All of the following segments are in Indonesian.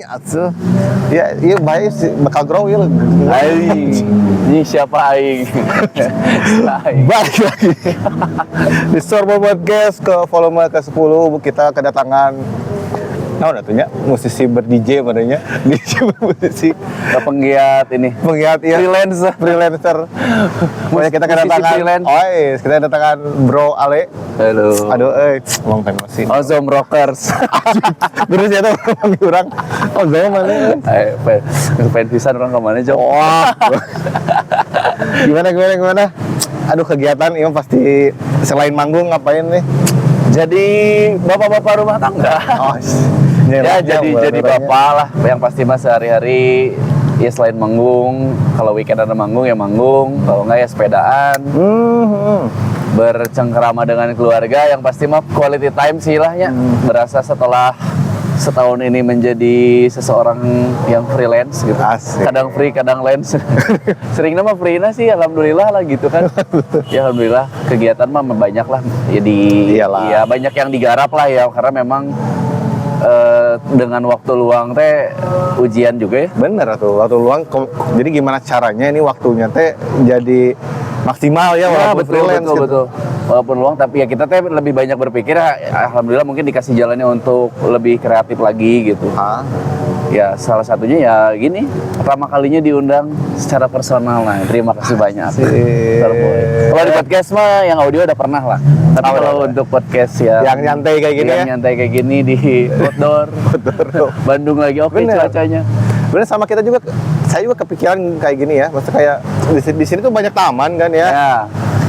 atuh. Ya, iya baik sih bakal grow ya. Aing. Ini siapa aing? Aing. Balik lagi di Sorbo Podcast ke volume ke-10 kita kedatangan atunya musisi ber-DJ madanya. DJ musisi Ke penggiat ini. penggiat ya freelancer. Pokoknya kita Musisi kedatangan freelance. kita kedatangan Bro Ale. Halo. Aduh long time no see. Ozom Rockers. Terus ya tuh panggil orang mana? Fan pisan orang kemana Jok? Wah. Gimana? Aduh kegiatan ini pasti selain manggung ngapain nih? Jadi bapak-bapak rumah tangga. Oh, Ya jadi bapak lah. Yang pasti mas sehari-hari ya selain manggung, kalau weekend ada manggung ya manggung, kalau enggak ya sepedaan. Bercengkerama dengan keluarga, yang pasti mah quality time sih lah ya. Berasa setelah setahun ini menjadi seseorang yang freelance gitu. Asik. Kadang free, kadang lens. Sering nama free-nya sih alhamdulillah lah gitu kan. Ya alhamdulillah kegiatan mah banyak lah. Iyalah. Ya banyak yang digarap lah ya, karena memang dengan waktu luang teh ujian juga ya. Bener tuh waktu luang. Jadi gimana caranya ini waktunya teh jadi maksimal ya walaupun freelance gitu. Betul. Walaupun luang, tapi ya kita teh lebih banyak berpikir, alhamdulillah mungkin dikasih jalannya untuk lebih kreatif lagi gitu. Ya salah satunya ya gini, pertama kalinya diundang secara personal. Nah terima kasih banyak. Kalau di podcast mah yang audio udah pernah lah, tapi kalau untuk podcast ya yang nyantai kayak gini yang ya. nyantai kayak gini di outdoor Bandung lagi oke cuacanya. Bener sama kita juga, saya juga kepikiran kayak gini ya. Maksudnya kayak di sini tuh banyak taman kan ya. Ya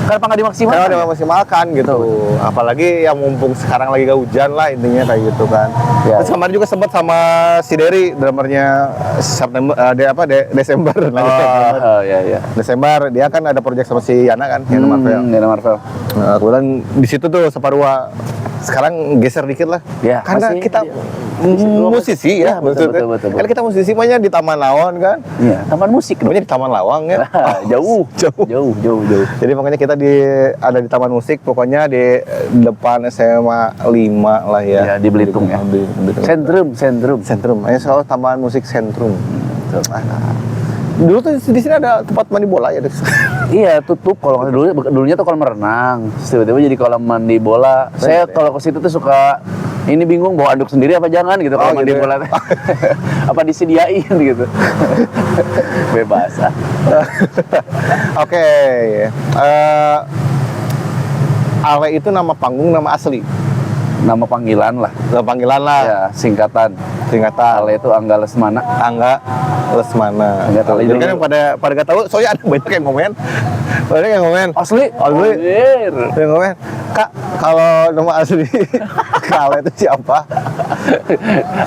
kan nggak dimaksimalkan. Udah maksimalkan gitu. Apalagi yang mumpung sekarang lagi gak hujan lah intinya kayak gitu kan. Ya. Terus kemarin juga sempat sama si Derry, drummernya September, Desember. Ya. Desember dia kan ada proyek sama si Yana kan, Yana Marvel. Yana Marvel. Nah, kebetulan di situ tuh Separua. Sekarang geser dikit lah. Ya, karena masih kita dia. musisi ya, betul. Kan kita musisi mah di Taman Lawang kan. Iya, taman musik Namanya di Taman Lawang ya. jauh. Jadi makanya kita ada di Taman Musik, pokoknya di depan SMA 5 lah ya. Ya, di Belitung ya. Sentrum. Ayo soal Taman Musik Sentrum. Dulu tuh di sini ada tempat mandi bola ya, Iya, tutup kalau dulunya tuh kolam renang. Tiba-tiba jadi kolam mandi bola. Saya kalau ke situ tuh suka ini bingung bawa anduk sendiri apa jangan gitu kalau mandi bola. Apa disediain gitu. Bebas. Oke. Ale itu nama panggung, nama asli. Nama panggilan lah. Nama panggilan lah. Ya, singkatan. Ale itu Angga Lesmana. Angga Lesmana. Jadi kan yang pada gak tahu, soalnya ada banyak yang komen. Asli. Yang komen, Kak, kalau nama asli Ale itu siapa?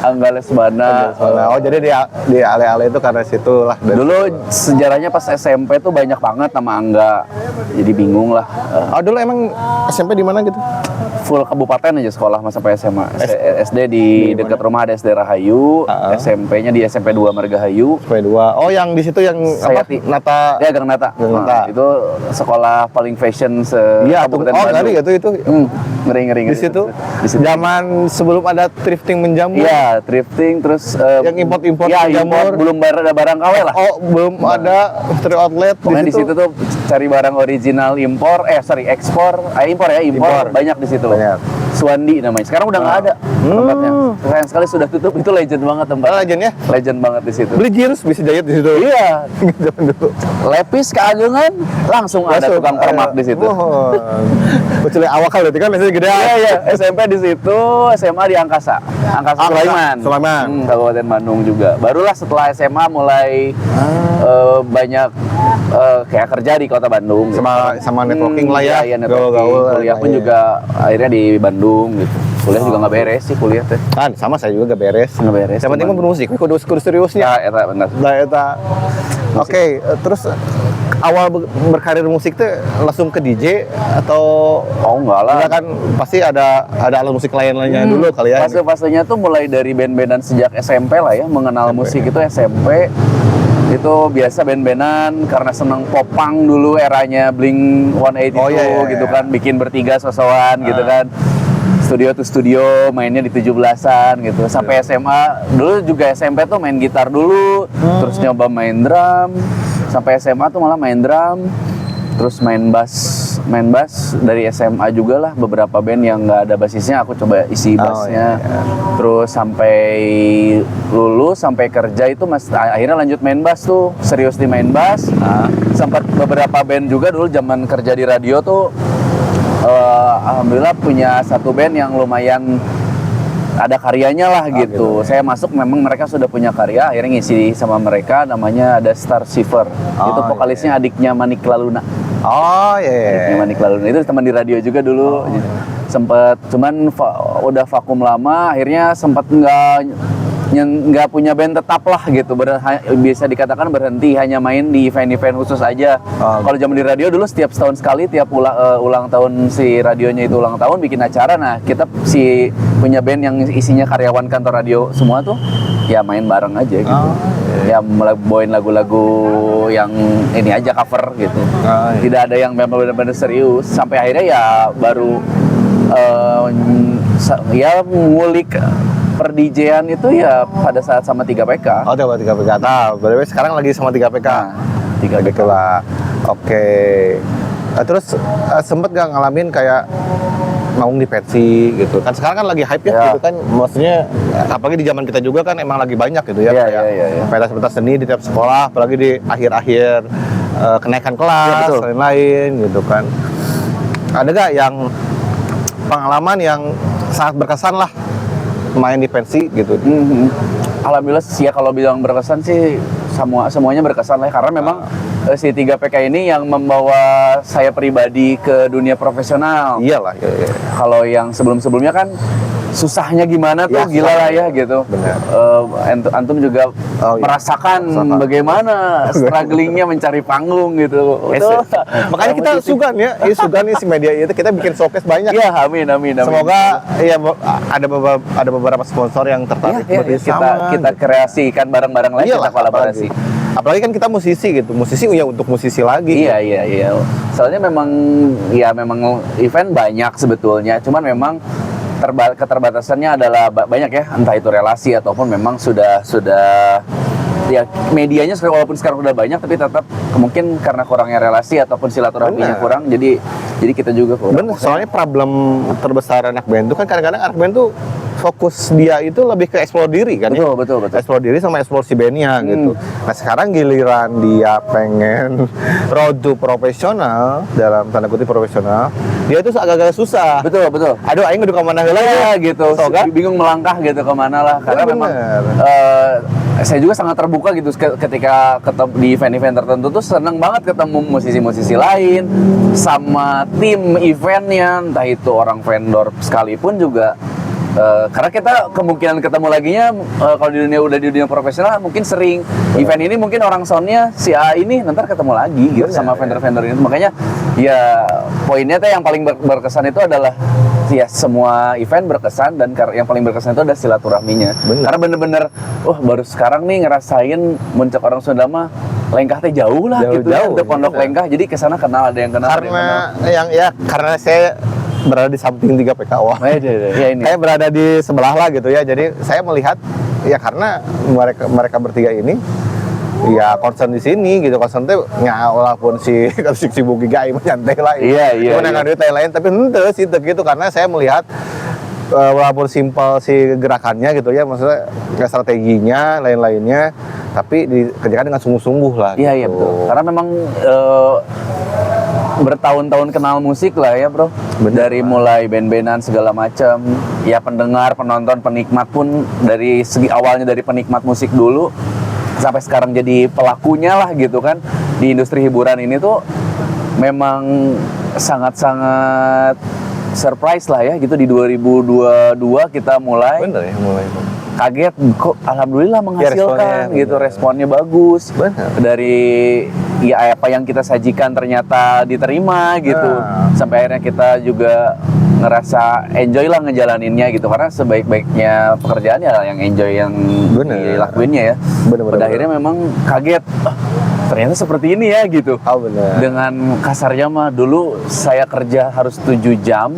Angga Lesmana. Oh, jadi di Ale-ale itu karena situ lah. Dulu sejarahnya pas SMP tuh banyak banget nama Angga. Jadi bingung lah. Oh, dulu emang SMP di mana gitu? Full kabupaten aja sekolah mas sampai SMA. SD di dekat rumah ada SD Rahayu, SMP-nya di SMP 2 Margahayu. SMP 2. Oh, yang di situ yang Sayati. Nata. Ya, Gang Nata. Itu sekolah paling fashion Kabupaten Bandung. Itu. Ngeri. Di situ. Zaman sebelum ada thrifting menjamur. Iya, thrifting terus yang import ya, menjamur. Belum ada barang KW lah. Oh, belum ada factory outlet di situ tuh cari barang original ekspor. Impor. Banyak di situ. Suwandi namanya. Sekarang udah nggak ada tempatnya. Sayang sekali sudah tutup. Itu legend banget tempatnya. Legend ya? Legend banget di situ. Beli jeans bisa jahit di situ. Iya. Zaman dulu. Lepis keagungan langsung ada tukang permak di situ. Kecuali awal kali itu kan masih gede. Iya. SMP di situ, SMA di Angkasa Sulaiman. Kabupaten Bandung juga. Barulah setelah SMA mulai banyak kayak kerja di kota Bandung. Sama networking lah ya. Iya, networking. Kuliah pun juga akhirnya di Bandung gitu. Kuliah juga nggak beres sih kuliah teh. Kan sama saya juga nggak beres. Yang penting mah bermusik, kudu seriusnya. Ya, eta benar. Oke, terus awal berkarir musik tuh langsung ke DJ atau enggak lah. Enggak kan pasti ada alat musik lainnya dulu kali ya. Fase-fasenya tuh mulai dari band-bandan sejak SMP lah ya, mengenal musik itu SMP. Itu biasa band-bandan karena seneng popang dulu eranya Blink-182 gitu kan, bikin bertiga sosokan gitu kan. studio to studio, mainnya di 17-an gitu. Sampai SMA, dulu juga SMP tuh main gitar dulu, terus nyoba main drum. Sampai SMA tuh malah main drum, terus main bass dari SMA juga lah. Beberapa band yang nggak ada bassisnya aku coba isi bassnya. Terus sampai lulus, sampai kerja itu akhirnya lanjut main bass tuh, serius di main bass. Sempat beberapa band juga dulu zaman kerja di radio tuh. Alhamdulillah punya satu band yang lumayan ada karyanya lah gitu. Saya masuk memang mereka sudah punya karya, akhirnya ngisi sama mereka, namanya ada Star Shiver. Itu vokalisnya adiknya Manik Laluna. Adiknya Manik Laluna itu teman di radio juga dulu. Sempet cuman udah vakum lama, akhirnya sempat nggak punya band tetap lah gitu. Bisa dikatakan berhenti, hanya main di event-event khusus aja. Kalau zaman di radio dulu setiap setahun sekali, tiap ulang tahun si radionya itu ulang tahun bikin acara. Nah kita punya band yang isinya karyawan kantor radio semua tuh, ya main bareng aja gitu. Ya bawain lagu-lagu yang ini aja, cover gitu. Tidak ada yang memang benar-benar serius. Sampai akhirnya ya baru ya ngulik per DJ-an itu ya pada saat sama 3PK. Oh, 3PK. Nah, berarti sekarang lagi sama 3PK. 3PK lah. Oke. Terus sempet gak ngalamin kayak manggung di pensi gitu kan? Sekarang kan lagi hype ya gitu kan. Maksudnya apalagi di zaman kita juga kan emang lagi banyak gitu ya. Pentas-pentas seni di tiap sekolah, apalagi di akhir-akhir kenaikan kelas, lain-lain gitu kan. Ada gak yang pengalaman yang sangat berkesan lah main di pensi gitu? Alhamdulillah sih ya, kalau bilang berkesan sih semuanya berkesan lah, karena memang si 3PK ini yang membawa saya pribadi ke dunia profesional. Iyalah. Kalau yang sebelumnya kan susahnya gimana tuh, gila lah ya gitu. Benar. Antum juga merasakan bagaimana strugglingnya mencari panggung gitu. Makanya kita sugan nih si media itu, kita bikin showcase banyak. Ya, amin. Semoga ya ada beberapa sponsor yang tertarik bersama. Kita kreasikan bareng-bareng lagi, kita kolaborasi. Apalagi kan kita musisi gitu, ya untuk musisi lagi. Iya. Soalnya memang event banyak sebetulnya, cuman memang keterbatasannya adalah banyak ya, entah itu relasi ataupun memang sudah ya medianya walaupun sekarang udah banyak, tapi tetap mungkin karena kurangnya relasi ataupun silaturahminya kurang, jadi kita juga kurang. Bener, soalnya problem terbesar anak band itu kan kadang-kadang anak band tuh fokus dia itu lebih ke eksplor diri kan. Betul. Eksplor diri sama eksplor si bandnya gitu. Nah sekarang giliran dia pengen road to profesional, dalam tanda kutip profesional, dia itu agak-agak susah. Betul. Aduh, aing udah kemana lah ya gitu. Bingung melangkah gitu kemana lah. Karena memang saya juga sangat terbuka gitu ketika ketemu di event-event tertentu tuh, seneng banget ketemu musisi-musisi lain sama tim eventnya, entah itu orang vendor sekalipun juga. Karena kita kemungkinan ketemu laginya kalau di dunia profesional mungkin sering. Event ini mungkin orang soundnya si A ini nanti ketemu lagi gitu sama vendor-vendor ini. Makanya ya poinnya tuh yang paling berkesan itu adalah ya semua event berkesan, dan yang paling berkesan itu adalah silaturahminya. Karena bener-bener baru sekarang nih ngerasain muncak orang Sunda mah lengkah teh jauh lah gitu ya, untuk pondok lengkah. Jadi kesana kenal, ada yang kenal. Karena saya berada di samping 3PK. Saya berada di sebelah lah gitu ya. Jadi saya melihat ya karena mereka bertiga ini ya concern di sini gitu. Concern teh walaupun si Bugi Gai nyantai lah. Iya. Cuman duit lain, tapi henteu sih gitu, karena saya melihat walaupun simpel si gerakannya gitu ya, maksudnya strateginya lain-lainnya, tapi dikerjakan dengan sungguh-sungguh lah. Iya betul. Karena memang bertahun-tahun kenal musik lah ya bro. Dari mulai band-bandan segala macam, ya pendengar, penonton, penikmat pun dari segi awalnya dari penikmat musik dulu sampai sekarang jadi pelakunya lah gitu kan di industri hiburan ini tuh, memang sangat-sangat surprise lah ya gitu. Di 2022 kita mulai. Bener ya, mulai. Kaget kok alhamdulillah menghasilkan ya, responnya bagus. Dari ya apa yang kita sajikan ternyata diterima gitu. Sampai akhirnya kita juga ngerasa enjoy lah ngejalaninnya gitu, karena sebaik-baiknya pekerjaan ya yang enjoy yang dilakuinnya ya. Pada akhirnya memang kaget, ternyata seperti ini ya gitu. Dengan kasarnya mah dulu saya kerja harus 7 jam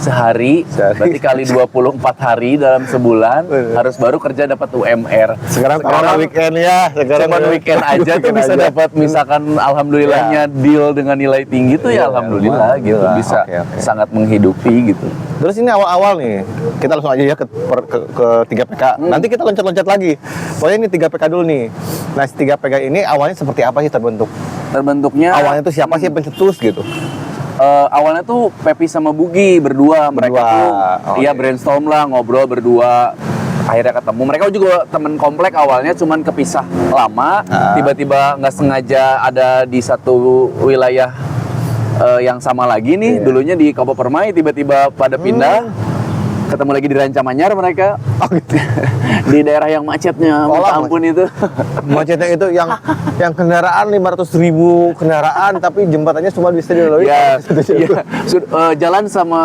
sehari. Berarti kali 24 hari dalam sebulan harus baru kerja dapat UMR. Sekarang weekend ya. Cuma weekend aja tuh bisa dapat misalkan alhamdulillahnya deal dengan nilai tinggi tuh ya alhamdulillah gitu bisa sangat menghidupi gitu. Terus ini awal-awal nih, kita langsung aja ya ke 3PK. Nanti kita loncat-loncat lagi. Pokoknya ini 3PK dulu nih. Nah, si 3PK ini awalnya seperti apa sih Terbentuknya awalnya tuh siapa sih yang pencetus gitu? Awalnya tuh Pepi sama Bugi berdua. Mereka tuh brainstorm lah, ngobrol berdua. Akhirnya ketemu. Mereka juga temen komplek awalnya, cuman kepisah lama. Tiba-tiba nggak sengaja ada di satu wilayah yang sama lagi nih. Dulunya di Kapo Permai, tiba-tiba pada pindah. Ketemu lagi di Rancamanyar mereka. Di daerah yang macetnya, minta ampun itu. Macetnya itu yang kendaraan 500.000 kendaraan, tapi jembatannya cuma bisa dilalui. Jalan sama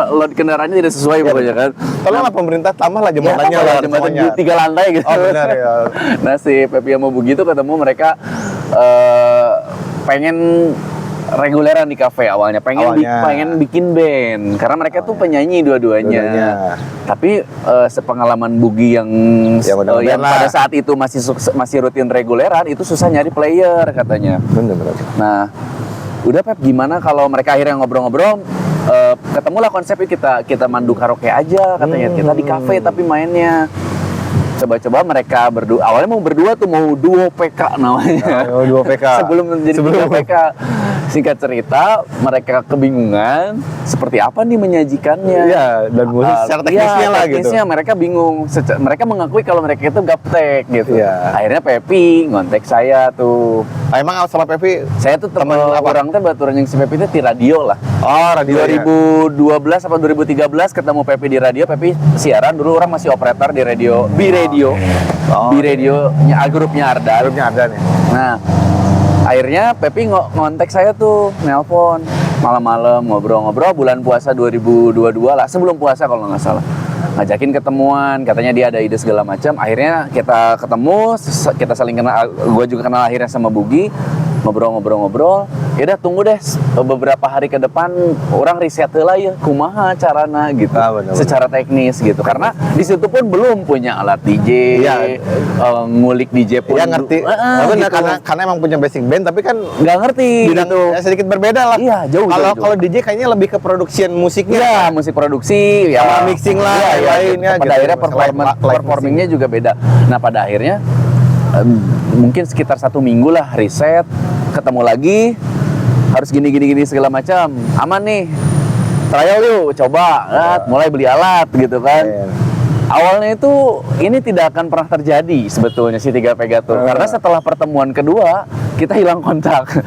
load kendaraannya tidak sesuai pokoknya kan. Tolonglah pemerintah tambahlah jembatannya lah. Jembatan 3 lantai gitu. Oh benar ya. Nah si Pepi sama Bugi itu ketemu mereka pengen reguleran di kafe awalnya, pengen bikin band karena mereka tuh penyanyi dua-duanya. Tapi sepengalaman Bugi yang pada saat itu masih rutin reguleran itu susah nyari player katanya. Benar. Nah, udah Pep gimana kalau mereka akhirnya ngobrol-ngobrol ketemulah konsepnya kita mandu karaoke aja katanya. Kita di kafe tapi mainnya coba-coba mereka berdua, awalnya mau berdua tuh, mau duo PK namanya. Duo PK. Sebelum menjadi duo PK. Singkat cerita, mereka kebingungan seperti apa nih menyajikannya. Iya, dan musik secara teknisnya lah gitu. Teknisnya mereka bingung. Mereka mengakui kalau mereka itu gaptek gitu. Iya. Akhirnya Pepi ngontek saya tuh. Emang sama Pepi? Saya tuh teman orang teh baturan yang si Pepi itu di radio lah. Oh, radio 2012 apa 2013 ketemu Pepi di radio. Pepi siaran dulu, orang masih operator di radio. Di radionya grupnya Ardan. Grupnya Ardan ya. Nah, akhirnya Pepi ngontek saya tuh, nelpon malam-malam, ngobrol-ngobrol bulan puasa 2022 lah, sebelum puasa kalau nggak salah. Ngajakin ketemuan, katanya dia ada ide segala macam. Akhirnya kita ketemu, kita saling kenal, gue juga kenal akhirnya sama Bugi. Ngobrol-ngobrol. Ya udah tunggu deh beberapa hari ke depan orang riset lah ya kumaha carana gitu. Secara teknis gitu. Karena di situ pun belum punya alat DJ. Ngulik DJ pun. Ya ngerti. Benar gitu. Karena emang punya basic band tapi kan nggak ngerti gitu. Ya, sedikit berbeda lah. Iya, jauh. Kalau DJ kayaknya lebih ke production musiknya. Iya, musik produksi, ya mixing lah, lainnya. Pada akhirnya performingnya juga beda. Nah, pada akhirnya mungkin sekitar 1 minggu lah riset, ketemu lagi, harus gini segala macam, aman nih, trial yuk, coba, mulai beli alat gitu kan. Awalnya itu ini tidak akan pernah terjadi sebetulnya si 3PK tuh, karena setelah pertemuan kedua kita hilang kontak.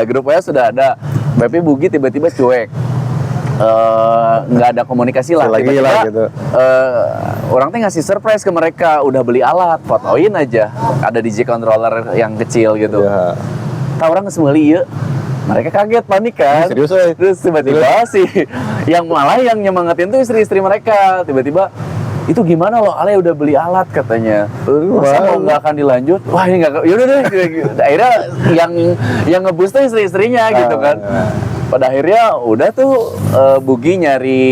Grupnya sudah ada, tapi Bugi tiba-tiba cuek. Nggak ada komunikasi lah, tiba-tiba gitu. Orang tuh ngasih surprise ke mereka, udah beli alat, fotoin aja, ada DJ controller yang kecil gitu. Tahu orang ngesmeli ya, mereka kaget, panik kan. Serius, terus tiba-tiba sih yang nyemangatin tuh istri-istri mereka, tiba-tiba itu gimana loh, Ale udah beli alat katanya. Masa mau nggak akan dilanjut? Wah ini nggak, yaudah deh. Akhirnya yang ngeboost tuh istri-istrinya gitu kan. Pada akhirnya udah tuh Bugi nyari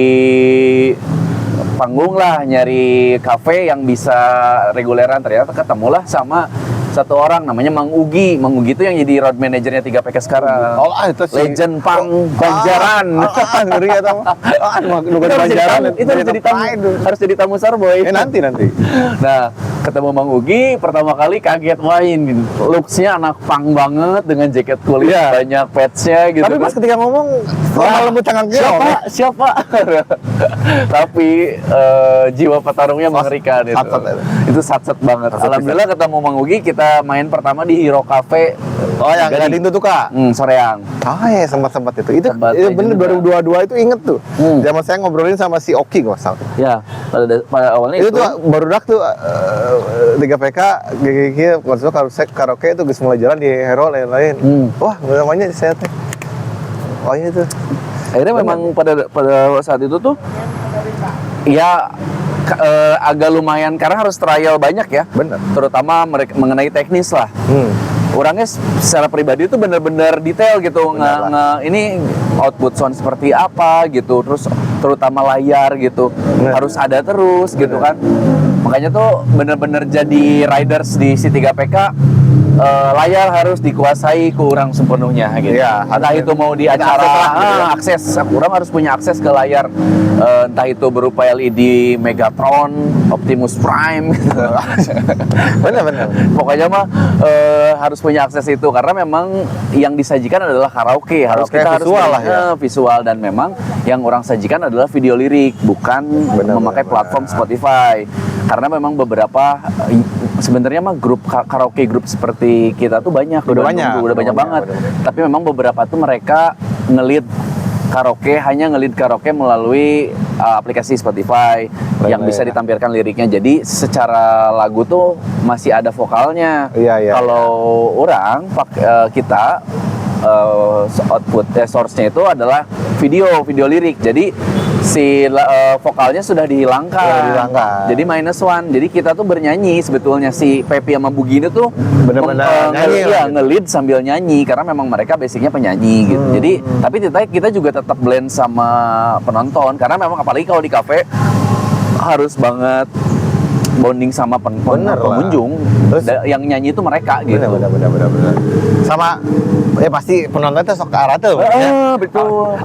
panggung lah, nyari kafe yang bisa reguleran. Ternyata ketemulah sama satu orang namanya Mang Ugi. Mang Ugi itu yang jadi road manajernya 3PK sekarang. Itu sih. Legend pang Banjaran. Ngeri ya tamu. Banjaran itu harus jadi tamu Sarboy. Nanti. Nah, ketemu Mang Ugi pertama kali kaget, wah ini looks-nya anak pang banget dengan jaket kulit banyak patch-nya gitu. Tapi pas ketika ngomong lembut tangan siapa? Tapi jiwa petarungnya mengerikan itu. Itu satset banget. Alhamdulillah ketemu Mang Ugi, kita main pertama di Hero Cafe. Oh yang Gading tuh Kak? Soreang. Oh ya sempat itu bener 2022 itu inget tuh. Zaman saya ngobrolin sama si Oki nggak salah. Ya pada awalnya itu tuh baru dak tuh 3PK GGG maksudnya karaoke itu guys mulai jalan di Hero lain-lain. Wah namanya saya teh. Oh iya tuh. Akhirnya memang pada saat itu tuh ya agak lumayan karena harus trial banyak ya. Benar. Terutama mengenai teknis lah. orangnya secara pribadi itu benar-benar detail gitu, ini output sound seperti apa gitu, terus terutama layar gitu harus ada terus gitu kan. Makanya tuh benar-benar jadi riders di si 3PK, layar harus dikuasai ke orang sepenuhnya gitu. Iya, Entah itu mau di acara akses, orang harus punya akses ke layar, entah itu berupa LED Megatron, Optimus Prime gitu. Benar. Pokoknya mah harus punya akses itu, karena memang yang disajikan adalah karaoke. Kita visual harus visual, dan memang yang orang sajikan adalah video lirik, bukan memakai platform Spotify. Karena memang beberapa sebenarnya mah grup karaoke grup seperti kita tuh banyak, udah banyak banget. Tapi memang beberapa tuh mereka nge-lead karaoke melalui aplikasi Spotify yang bisa ditampilkan liriknya. Jadi secara lagu tuh masih ada vokalnya. Kalau orang kita output source-nya itu adalah video lirik. Jadi si vokalnya sudah dihilangkan. Jadi -1. Jadi kita tuh bernyanyi sebetulnya, si Pepi sama Bugini tuh benar-benar nge-lead sambil nyanyi, karena memang mereka basicnya penyanyi gitu. Jadi tapi kita juga tetap blend sama penonton, karena memang apalagi kalau di kafe harus banget bonding sama pengunjung. Terus yang nyanyi itu mereka gitu. Benar. Sama pasti penonton itu sok ke arah tuh. Betul.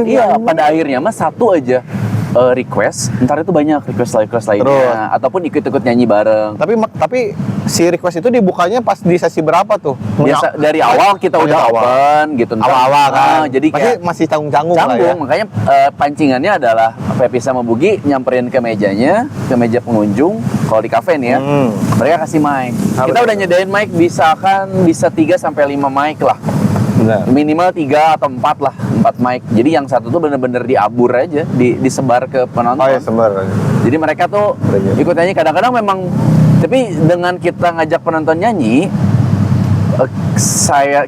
Iya, pada akhirnya mah satu aja request, ntar itu banyak request lainnya, ataupun ikut-ikut nyanyi bareng. Tapi si request itu dibukanya pas di sesi berapa tuh? Biasa dari awal kita udah open gitu. Awal-awal kan. Jadi pasti masih canggung lah ya. Makanya pancingannya adalah Pepi sama Bugi nyamperin ke mejanya, ke meja pengunjung. Kalau di kafe nih ya, mereka kasih mic. Kita udah nyedain mic, bisa 3 sampai 5 mic lah. Benar. Minimal 3 atau 4 lah, 4 mic. Jadi yang satu tuh bener-bener diabur aja, disebar ke penonton. Sebar. Jadi mereka tuh ikut nyanyi. Kadang-kadang memang, tapi dengan kita ngajak penonton nyanyi,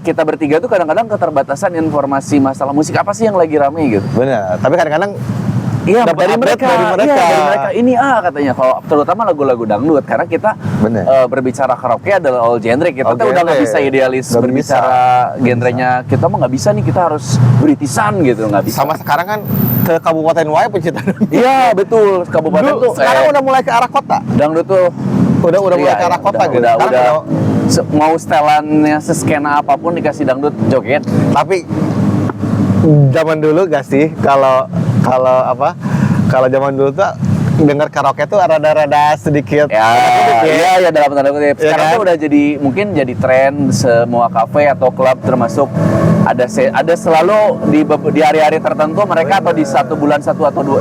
kita bertiga tuh kadang-kadang keterbatasan informasi masalah musik apa sih yang lagi rame gitu. Benar. Tapi kadang-kadang dari mereka. Ini katanya, kalau terutama lagu-lagu dangdut, karena kita berbicara karaoke adalah all genre. Kita udah nggak bisa idealis berbicara genrenya. Kita mah nggak bisa nih, kita harus Britishan gitu, nggak bisa. Sama sekarang kan ke kabupaten wae penciptaan. Iya betul, kabupaten tuh sekarang udah mulai ke arah kota. Dangdut tuh udah mulai ke arah kota gitu. Udah mau setelannya seskena apapun dikasih dangdut joget. Tapi zaman dulu gak sih kalau zaman dulu tuh dengar karaoke tuh rada-rada sedikit ya dalam tanda kutip. Sekarang tuh udah mungkin jadi tren semua kafe atau klub, termasuk ada selalu di hari-hari tertentu mereka, atau di satu bulan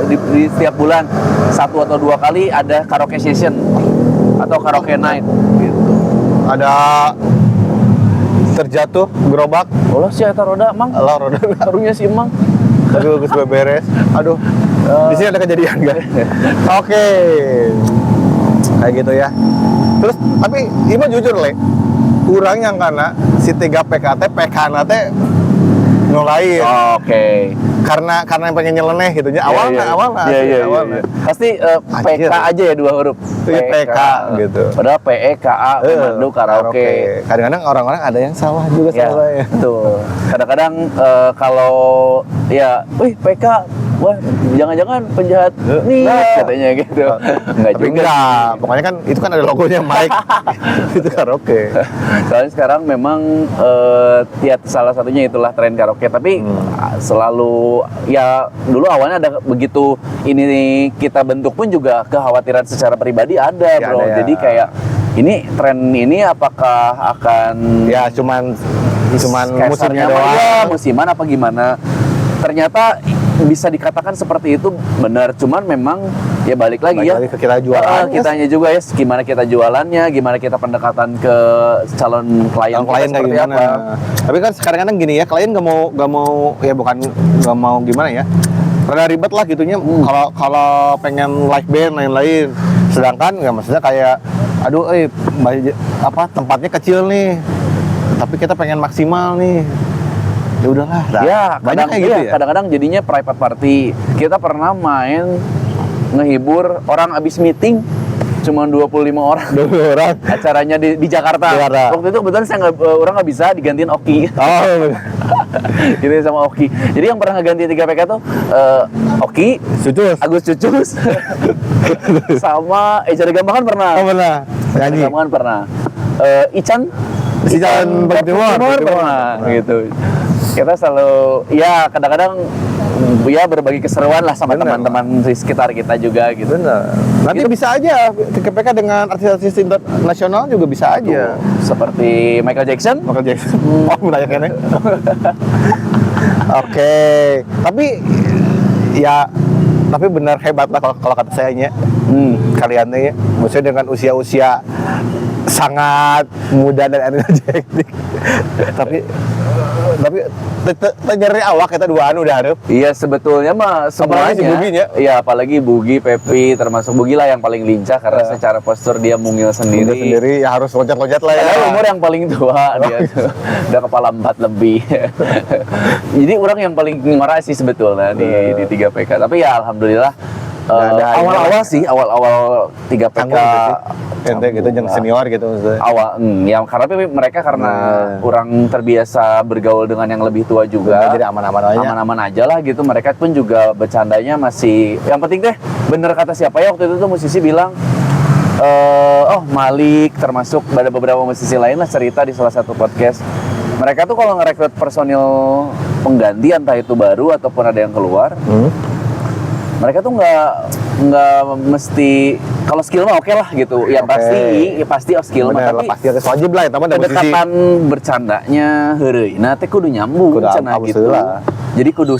di setiap bulan 1 atau 2 kali ada karaoke session atau karaoke night gitu. Ada terjatuh gerobak. Allah sih eta roda mang. Allah roda karunya si Emang. Tapi bagus beberes. Aduh. Di sini ada kejadian guys. Oke. Kayak gitu ya. Terus tapi Ima jujur Le, kurang yang karena si 3PKT PK teh nulain. Oke. Karena yang pengen nyeleneh gitu nya. Awalnya. Pasti PK aja ya 2 huruf. PK gitu. Padahal PEKA pemandu karaoke. Kadang-kadang orang-orang ada yang salah juga sama ya. Betul. Kadang-kadang kalau PK, wah jangan-jangan penjahat nih katanya gitu. Enggak juga. Pokoknya kan itu kan ada logonya Mike. Itu karaoke. Soalnya sekarang memang salah satunya itulah tren karaoke, tapi selalu ya dulu awalnya ada begitu ini kita bentuk pun juga kekhawatiran secara pribadi ada bro. Jadi kayak ini tren ini apakah akan cuman musimnya doang ya, musiman apa gimana. Ternyata bisa dikatakan seperti itu benar, cuman memang ya balik lagi ke kita jualan kitanya juga ya, gimana kita jualannya, gimana kita pendekatan ke calon klien seperti apa. Tapi kan sekarang gini ya, klien nggak mau ya, bukan nggak mau gimana ya, rada ribet lah gitunya. Kalau pengen live band lain-lain, sedangkan nggak, maksudnya kayak aduh tempatnya kecil nih, tapi kita pengen maksimal nih. Ya udahlah, banyak kayak gitu ya. Kadang-kadang jadinya private party. Kita pernah main ngehibur orang abis meeting, cuma 25 orang. 20 orang. Acaranya di Jakarta. Waktu itu kebetulan orang nggak bisa digantiin Oki. Oh. Gitu sama Oki. Jadi yang pernah ganti 3PK tuh Oki, Cucus. Agus Cucus, sama Eja Gambangan pernah. Oh pernah. Nyanyi. Gambangan pernah. Ican Timur pernah gitu. Kita selalu ya kadang-kadang ya berbagi keseruan lah sama teman-teman di sekitar kita juga gitu. Bener. Nanti gitu. Bisa aja 3PK dengan artis-artis internasional juga bisa aja. Seperti Michael Jackson. Oh, menanyakannya. Oke. Tapi benar hebat lah kalau kata saya nya. Kalian ya. Maksudnya dengan usia-usia sangat muda dan energetik. tapi nyeri awak kita duaan udah harap. Iya sebetulnya mah semuanya. Apalagi Bugi ya. Iya apalagi Bugi, Pepi termasuk Bugi lah yang paling lincah karena secara postur dia mungil sendiri. Ya harus loncat-loncat lah ya. Padahal umur yang paling tua dia tuh. Udah kepala 4 lebih. Jadi orang yang paling ngora sih sebetulnya di 3PK. Tapi ya alhamdulillah awal-awal 3PK ente gitu yang senior gitu maksudnya. Ya karena mereka orang terbiasa bergaul dengan yang lebih tua juga. Jadi aman-aman aja lah gitu. Mereka pun juga bercandanya masih yang penting deh bener kata siapa ya waktu itu tuh musisi bilang Malik termasuk ada beberapa musisi lain lah cerita di salah satu podcast. Mereka tuh kalau ngerekrut personil pengganti entah itu baru ataupun ada yang keluar. Mereka tuh nggak mesti kalau skill mah oke lah gitu. Ya pasti skill mah tapi pasti harus wajib lah ya teman kedekatan bercandanya heureuy teh kudu nyambung cenah gitu. Jadi kudu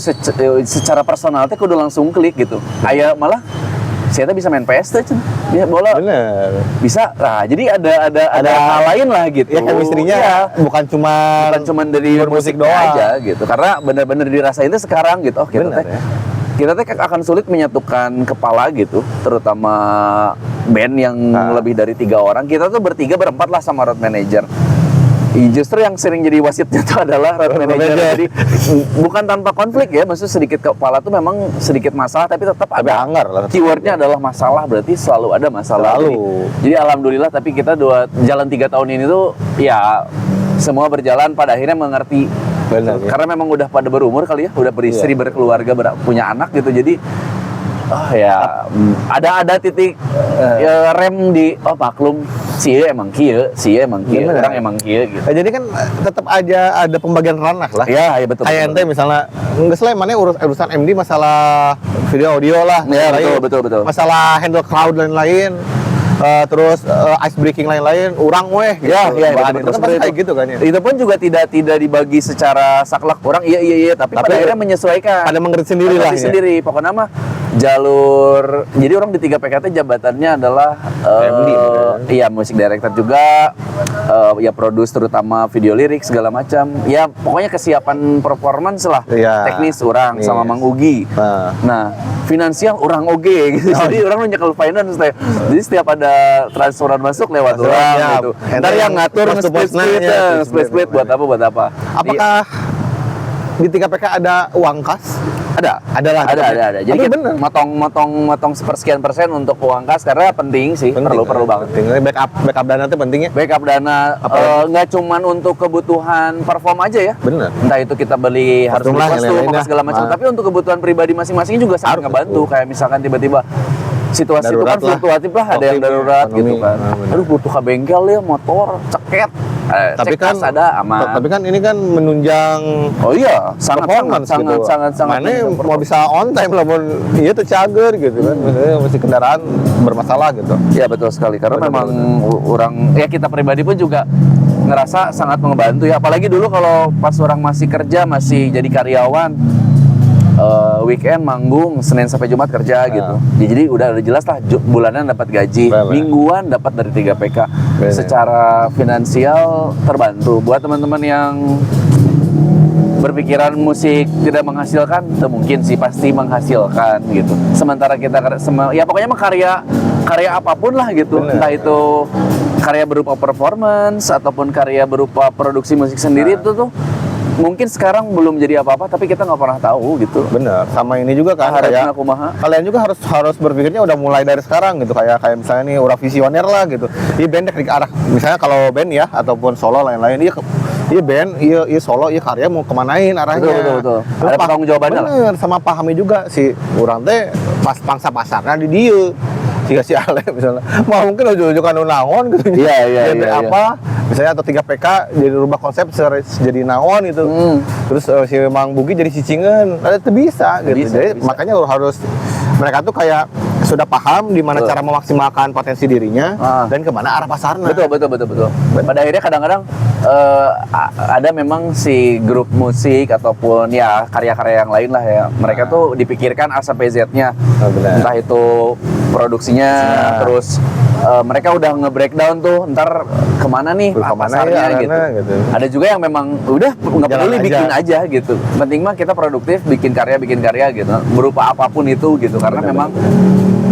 secara personal teh kudu langsung klik gitu. Aya malah saya bisa main PS teh dia bola. Bener. Bisa. Nah, jadi ada hal lain lah gitu. Ya chemistry-nya bukan cuma dari musik doang aja gitu. Karena benar-benar dirasain itu sekarang gitu. Oh, kita akan sulit menyatukan kepala gitu, terutama band yang lebih dari 3 orang. Kita tuh berempat lah sama road manager. Justru yang sering jadi wasitnya itu adalah road manager. Jadi bukan tanpa konflik ya, maksudnya sedikit kepala tuh memang sedikit masalah, tapi tetap ada anggar lah. Keywordnya adalah masalah, berarti selalu ada masalah. Jadi alhamdulillah, tapi kita jalan 3 tahun ini tuh ya semua berjalan pada akhirnya mengerti. Benar, ya. Karena memang udah pada berumur kali ya, udah beristri, berkeluarga, punya anak gitu. Jadi ada titik rem di maklum si emang kieu, orang emang kieu gitu. Jadi kan tetap aja ada pembagian ranah lah. Iya betul. Kayak ente misalnya nggak selain mana urusan MD masalah video audio lah. Iya betul. Masalah handle cloud lain-lain. Terus ice breaking lain-lain orang gitu. Iya betul. Kan kayak gitu kan ya. Itu pun juga tidak dibagi secara saklek orang iya tapi pada akhirnya menyesuaikan. Ada mengerti sendiri lah ya. Sendiri pokoknya mah jalur. Jadi orang di 3PKT jabatannya adalah MD. Iya music director juga, ya produce terutama video lirik segala macam. Ya pokoknya kesiapan performance lah. Teknis orang sama Mang Ugi. Nah, finansial orang oge gitu. Jadi orang nyekel finance teh. Jadi setiap ada transferan masuk lewat orang gitu. Ntar yang ngatur split buat apa. Apakah di 3PK ada uang kas? Ada. Jadi kita motong sepersekian persen untuk uang kas karena penting sih, perlu banget. Backup dana itu penting ya. Backup dana nggak cuman untuk kebutuhan perform aja ya. Bener. Entah itu kita beli harus beli kostum segala macam, tapi untuk kebutuhan pribadi masing-masing juga sangat ngebantu. Kayak misalkan tiba-tiba situasi darurat itu kan fluktuatif lah, ada yang darurat gitu kan. Aduh butuh ke bengkel ya, motor, ceket. Tapi kan ada aman. Tapi kan ini kan menunjang sangat mana mau bisa on time lah, iya tuh cager gitu kan. Mesti kendaraan bermasalah gitu. Iya betul sekali karena memang orang ya kita pribadi pun juga ngerasa sangat membantu ya, apalagi dulu kalau pas orang masih kerja, masih jadi karyawan. Weekend manggung Senin sampai Jumat kerja gitu. Jadi udah jelas lah bulanan dapat gaji, mingguan dapat dari 3PK. Secara finansial terbantu. Buat teman-teman yang berpikiran musik tidak menghasilkan, itu mungkin sih pasti menghasilkan gitu. Sementara kita ya pokoknya mah karya apapun lah gitu. Entah itu karya berupa performance ataupun karya berupa produksi musik sendiri itu tuh mungkin sekarang belum jadi apa-apa, tapi kita nggak pernah tahu gitu. Bener. Sama ini juga kan Harapnya kayak kumaha. kalian juga harus berpikirnya udah mulai dari sekarang gitu, kayak misalnya nih udah visioner lah gitu. Iya band ke arah, misalnya kalau band ya ataupun solo lain-lain, iya band, iya solo, iya karya mau kemanain arahnya. Betul. Ada tanggung jawabannya lah. Bener, sama pahami juga si orang teh pas pangsa pasarnya di dia. Jika si Ale misalnya, mau mungkin ujung-ujungan naon gitu. Iya. Apa? Misalnya atau 3 PK jadi rubah konsep jadi naon gitu. Terus si Mang Bugi jadi cicingan, ada tuh bisa gitu. Jadi makanya harus mereka tuh kayak sudah paham di mana cara memaksimalkan potensi dirinya dan kemana arah pasarnya. Betul. Pada akhirnya kadang-kadang ada memang si grup musik ataupun ya karya-karya yang lain lah ya. Mereka tuh dipikirkan A sampai Z-nya. Entah itu produksinya, terus mereka udah nge-breakdown tuh ntar kemana nih pasarnya gitu. Ada juga yang memang udah nggak peduli bikin aja gitu. Penting mah kita produktif, bikin karya gitu. Berupa apapun itu gitu. Karena memang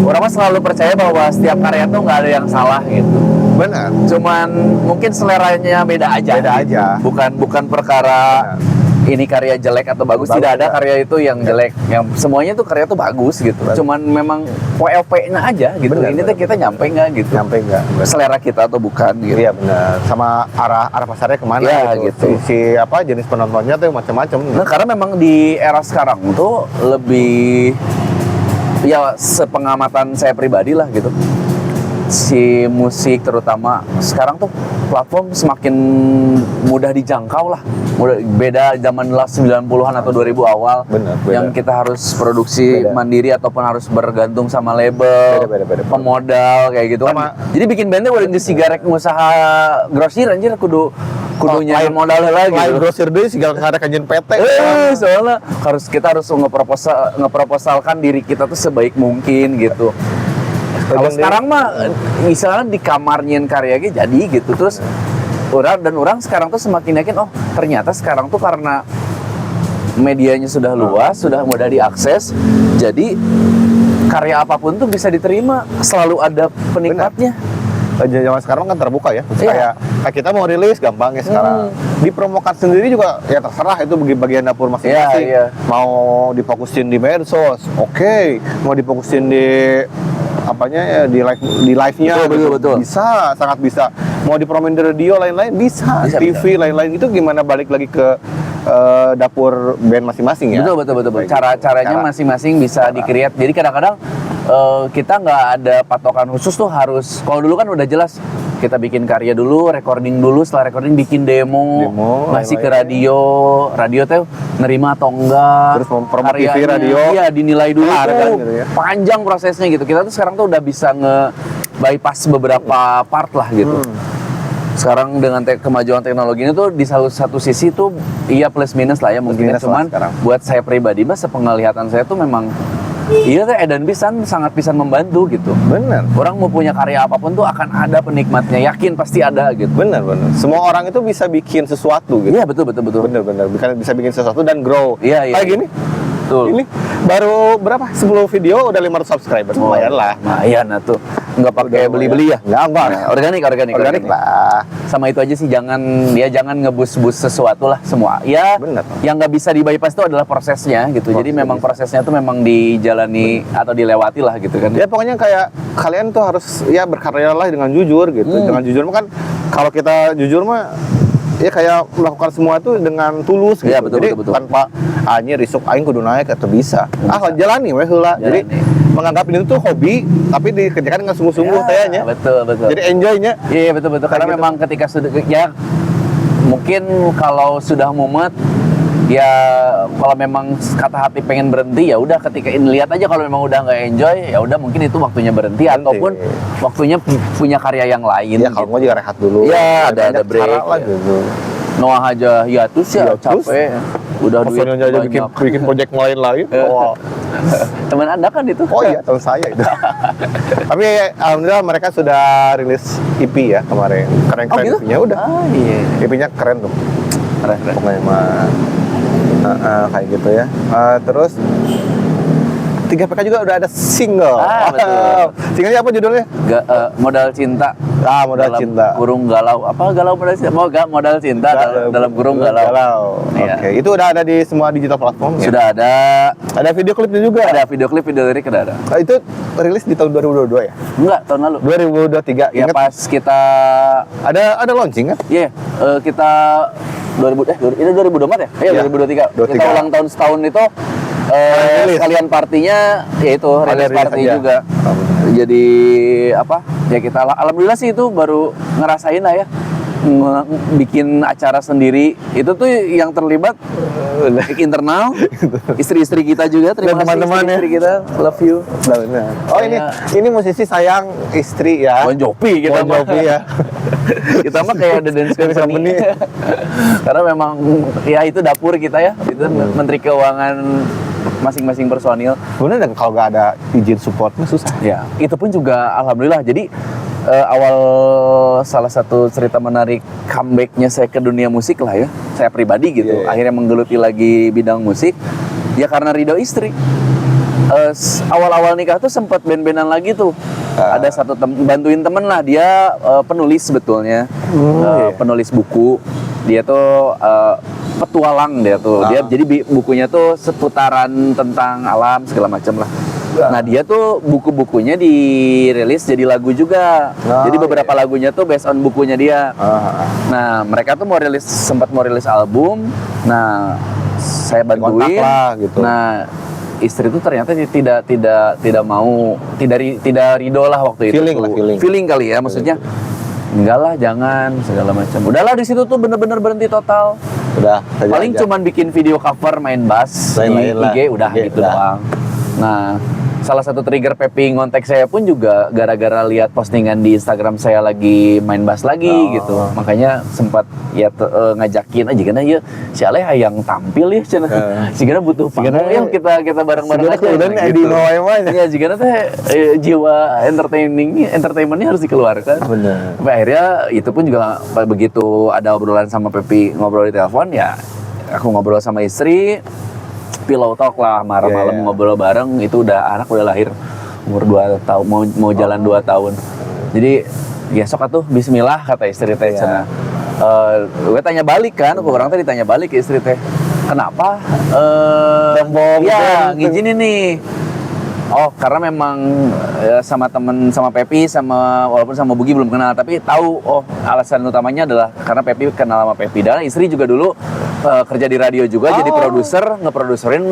orang mah selalu percaya bahwa setiap karya tuh nggak ada yang salah gitu. Benar. Cuman mungkin seleranya beda aja. Bukan perkara ini karya jelek atau bagus. Tidak ada karya itu yang jelek. Yang semuanya tuh karya tuh bagus gitu. Cuman memang WLP-nya aja gitu. Ini tuh kita nyampe nggak gitu. Selera kita atau bukan gitu. Iya benar. Sama arah pasarnya kemana gitu. Si apa jenis penontonnya tuh macam-macam. Nah, karena memang di era sekarang tuh lebih ya sepengamatan saya pribadi lah gitu, si musik terutama sekarang tuh platform semakin mudah dijangkau lah. Beda zaman 90-an atau 2000 awal. Bener. Yang kita harus produksi mandiri ataupun harus bergantung sama label, pemodal kayak gitu kan. Jadi bikin bandnya udah di sigarek usaha grosir anjir kudunya modal lagi gitu. Lain grosir deh segala ada kajian PT. Soalnya kita harus ngeproposalkan diri kita tuh sebaik mungkin gitu. Kalau sekarang mah misalnya di kamar nyiin karyanya jadi gitu, terus orang sekarang tuh semakin yakin ternyata sekarang tuh karena medianya sudah luas, sudah mudah diakses, jadi karya apapun tuh bisa diterima, selalu ada penikmatnya. Zaman sekarang kan terbuka ya. Kayak kita mau rilis gampang ya sekarang. Dipromokan sendiri juga ya terserah, itu bagian dapur masing-masing. Mau difokusin di medsos, oke. Mau difokusin di apanya ya di live-nya betul. Bisa, sangat bisa. Mau dipromoin di radio lain-lain bisa. TV lain-lain itu gimana balik lagi ke dapur band masing-masing ya. Betul. Caranya masing-masing bisa di-create. Jadi kadang-kadang kita nggak ada patokan khusus tuh harus. Kalau dulu kan udah jelas kita bikin karya dulu, recording dulu, setelah recording bikin demo masih ke radio tuh nerima atau enggak, terus promo TV radio, iya dinilai dulu tuh gitu ya. Panjang prosesnya gitu. Kita tuh sekarang tuh udah bisa nge-bypass beberapa part lah gitu. Sekarang dengan kemajuan teknologi ini tuh di satu sisi tuh iya plus minus lah ya mungkin, cuman buat saya pribadi mas sepenglihatan saya tuh memang iya teh edan pisan, sangat pisan membantu gitu. Bener. Orang mau punya karya apapun tuh akan ada penikmatnya, yakin pasti ada gitu. Bener. Semua orang itu bisa bikin sesuatu gitu. Iya betul. Bener. Bisa bikin sesuatu dan grow. Iya. Kayak gini. Betul. Ini baru berapa? 10 video udah 500 subscriber. Lumayan lah. Lumayan tuh. Nggak pakai beli-beli ya? Nggak. Organik lah. Sama itu aja sih, jangan ngebus-bus sesuatu lah semua. Ya, bener. Yang nggak bisa di-bypass itu adalah prosesnya gitu. Jadi memang prosesnya tuh memang dijalani atau dilewati lah gitu kan. Ya pokoknya kayak kalian tuh harus ya berkarya lah dengan jujur gitu. Dengan jujur mah kan kalau kita jujur mah ya kayak melakukan semua itu dengan tulus gitu. Ya, betul, jadi betul. tanpa risuk aing kudu naik atau bisa. Jalani we heula. Jadi menganggap ini tuh hobi tapi dikerjakan dengan sungguh-sungguh kayaknya. Betul. Jadi enjoy-nya. Iya, betul. Karena gitu. Memang ketika sudah ya mungkin kalau sudah mumet ya kalau memang kata hati pengen berhenti ya udah, ketika ini lihat aja kalau memang udah nggak enjoy ya udah mungkin itu waktunya berhenti ataupun waktunya punya karya yang lain. Ya kalau mau juga rehat dulu. Ya ada break lah gitu. Noah aja hiatus ya capek. Udah duit aja bikin project lain. Oh. Teman Anda kan itu? Oh iya, teman saya itu. Tapi alhamdulillah mereka sudah rilis EP ya kemarin. Keren gitu? EP-nya udah. Iya. EP-nya keren tuh. Keren. Pokoknya mah kayak gitu ya. Terus 3PK juga udah ada single. Betul. Singlenya apa judulnya? Modal cinta. Modal dalam cinta. Kurung galau. Apa galau modal cinta? Modal cinta dalam kurung galau. Iya. Oke, itu udah ada di semua digital platform ya? Sudah ada. Ada video klipnya juga? Ada video klip, video lirik udah ada. Itu rilis di tahun 2022 ya? Enggak, tahun lalu. 2023. Ya pas kita ada launching kan? Iya, kita 2024 ya? Iya, 2023. Kita ulang tahun setahun itu sekalian partinya yaitu rilis party aja. Juga. Jadi apa? Ya kita alhamdulillah sih itu baru ngerasain lah ya. Bikin acara sendiri itu tuh yang terlibat internal istri-istri kita juga, terima kasih istri kita, love you. Oh ini musisi sayang istri ya, Bon Jovi kita Bon Jovi ya. Kita mah kayak The Dance Company. Karena memang ya itu dapur kita ya, itu Menteri Keuangan masing-masing personil. Bener, dan kalau nggak ada izin supportnya susah. Ya, itu pun juga alhamdulillah. Jadi awal salah satu cerita menarik comebacknya saya ke dunia musik lah ya, saya pribadi gitu. Akhirnya menggeluti lagi bidang musik ya karena ridho istri. Awal-awal nikah tuh sempat band-bandan lagi tuh. Ada satu bantuin temen lah, dia penulis sebetulnya, penulis buku. Dia tuh petualang dia tuh. Dia jadi bukunya tuh seputaran tentang alam segala macam lah. Nah dia tuh buku-bukunya dirilis jadi lagu juga. Jadi beberapa lagunya tuh based on bukunya dia. Nah mereka tuh sempat mau rilis album. Nah saya bantuin. Lah, gitu. Nah istri itu ternyata tidak mau, tidak ridho lah waktu itu. Feeling kali ya, maksudnya enggak lah, jangan segala macam. Udahlah di situ tuh bener-bener berhenti total. Udah. Paling cuman bikin video cover, main bass di IG, udah gitu doang. Nah, salah satu trigger Pepi ngontek saya pun juga gara-gara lihat postingan di Instagram saya lagi main bass lagi gitu. Makanya sempat ya ngajakin aja karena ya si Aleh yang tampil ya cenah. Sigana butuh panggung ya kita bareng-bareng aja. Udah gitu. Di bawah-bawah. Ya jigana teh jiwa entertainmentnya harus dikeluarkan. Bener. Tapi akhirnya itu pun juga begitu ada obrolan sama Pepi, ngobrol di telepon ya aku ngobrol sama istri. Pillow talk lah, malam-malam ngobrol bareng. Itu anak udah lahir umur 2 tahun, mau jalan 2 tahun. Jadi ya sok atuh bismillah kata istri teh cenah. Gue tanya balik kan, orang tadi tanya balik ke istri teh. Kenapa? Ya ngizinin nih. Oh karena memang sama temen, sama Pepi, walaupun sama Bugi belum kenal, tapi tahu alasan utamanya adalah karena Pepi kenal sama Pepi. Dan istri juga dulu kerja di radio juga, jadi produser, ngeproduserin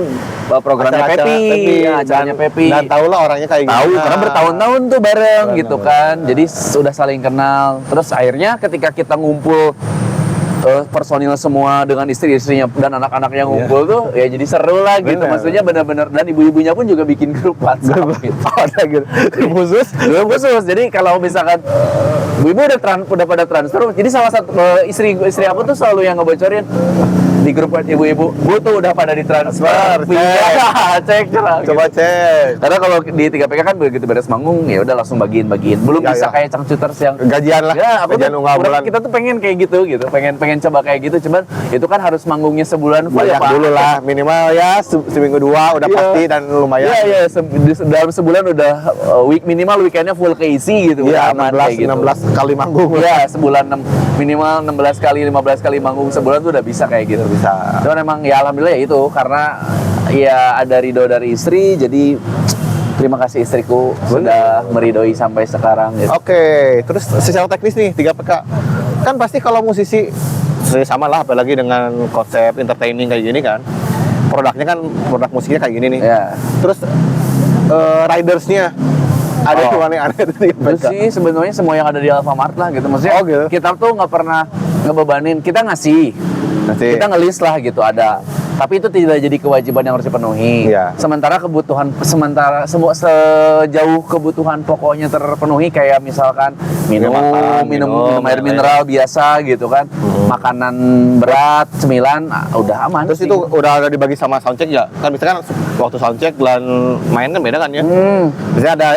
programnya Pepi, acaranya Pepi. Dan tahu lah orangnya kayak gimana. Tahu karena bertahun-tahun tuh bareng gitu kan. Jadi sudah saling kenal. Terus akhirnya ketika kita ngumpul personil semua dengan istri-istrinya dan anak-anaknya ngumpul tuh ya jadi seru lah gitu. Maksudnya benar-benar, dan ibu-ibunya pun juga bikin grup WhatsApp gitu. Ada gitu. Khusus. Jadi kalau misalkan ibu-ibu udah pada transfer, jadi salah satu istri aku tuh selalu yang ngebocorin di grup ibu-ibu, bu tuh udah pada ditransfer. Cek lah. Coba gitu. cek. Karena kalau di 3PK kan begitu beres manggung ya udah langsung bagiin. Belum bisa kayak Cangcuters yang gajian lah. Ya, gajian unggal-unggalan. Kita tuh pengen kayak gitu. Pengen coba kayak gitu, cuman itu kan harus manggungnya sebulan full ya, Pak. Dulu lah, minimal ya seminggu 2 udah pasti dan lumayan. Iya, dalam sebulan udah minimal weekendnya full keisi gitu. Iya, 16 kali manggung. Iya, sebulan minimal 16 kali, 15 kali manggung sebulan tuh udah bisa kayak gitu. Bisa. Cuman emang ya alhamdulillah ya itu karena ya ada ridho dari istri, jadi terima kasih istriku sudah meridoi sampai sekarang gitu. Oke, terus secara teknis nih 3PK kan pasti kalau musisi sama lah, apalagi dengan konsep entertaining kayak gini kan, produknya kan produk musiknya kayak gini nih. Ya. Terus ridersnya ada tuh aneh-aneh itu 3PK. Terus sih sebenarnya semua yang ada di Alfamart lah gitu, maksudnya gitu. kita tuh nggak pernah ngebebanin, kita ngasih. Kita nge-list lah gitu, ada. Tapi itu tidak jadi kewajiban yang harus dipenuhi. Iya. Sementara sejauh kebutuhan pokoknya terpenuhi, kayak misalkan minum air mineral biasa gitu kan. Makanan berat, cemilan, udah aman. Terus sih. itu udah dibagi sama soundcheck ya? Kan misalkan waktu soundcheck dan main kan beda kan ya? Misalnya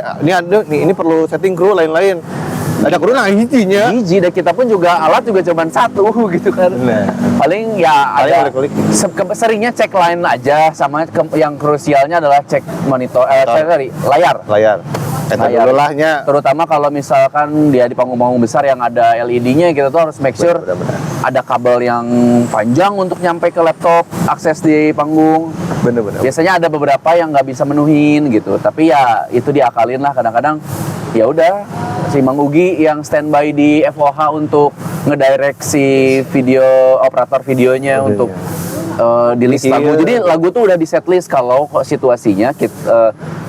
ini perlu setting kru lain-lain. Ada kurang hijinya. Hiji, dan kita pun juga alat juga cuma satu gitu kan. Nah. Paling ya ada seringnya cek line aja, sama yang krusialnya adalah cek monitor layar. Lahnya. Terutama kalau misalkan dia di panggung-panggung besar yang ada LED-nya, kita tuh harus make sure ada kabel yang panjang untuk nyampe ke laptop, akses di panggung. Bener-bener. Biasanya ada beberapa yang nggak bisa menuhin gitu, tapi ya itu diakalin lah. Kadang-kadang ya udah si Mang Ugi yang standby di FOH untuk ngedirect si operator videonya untuk di list lagu. Jadi lagu tuh udah di setlist kalau situasinya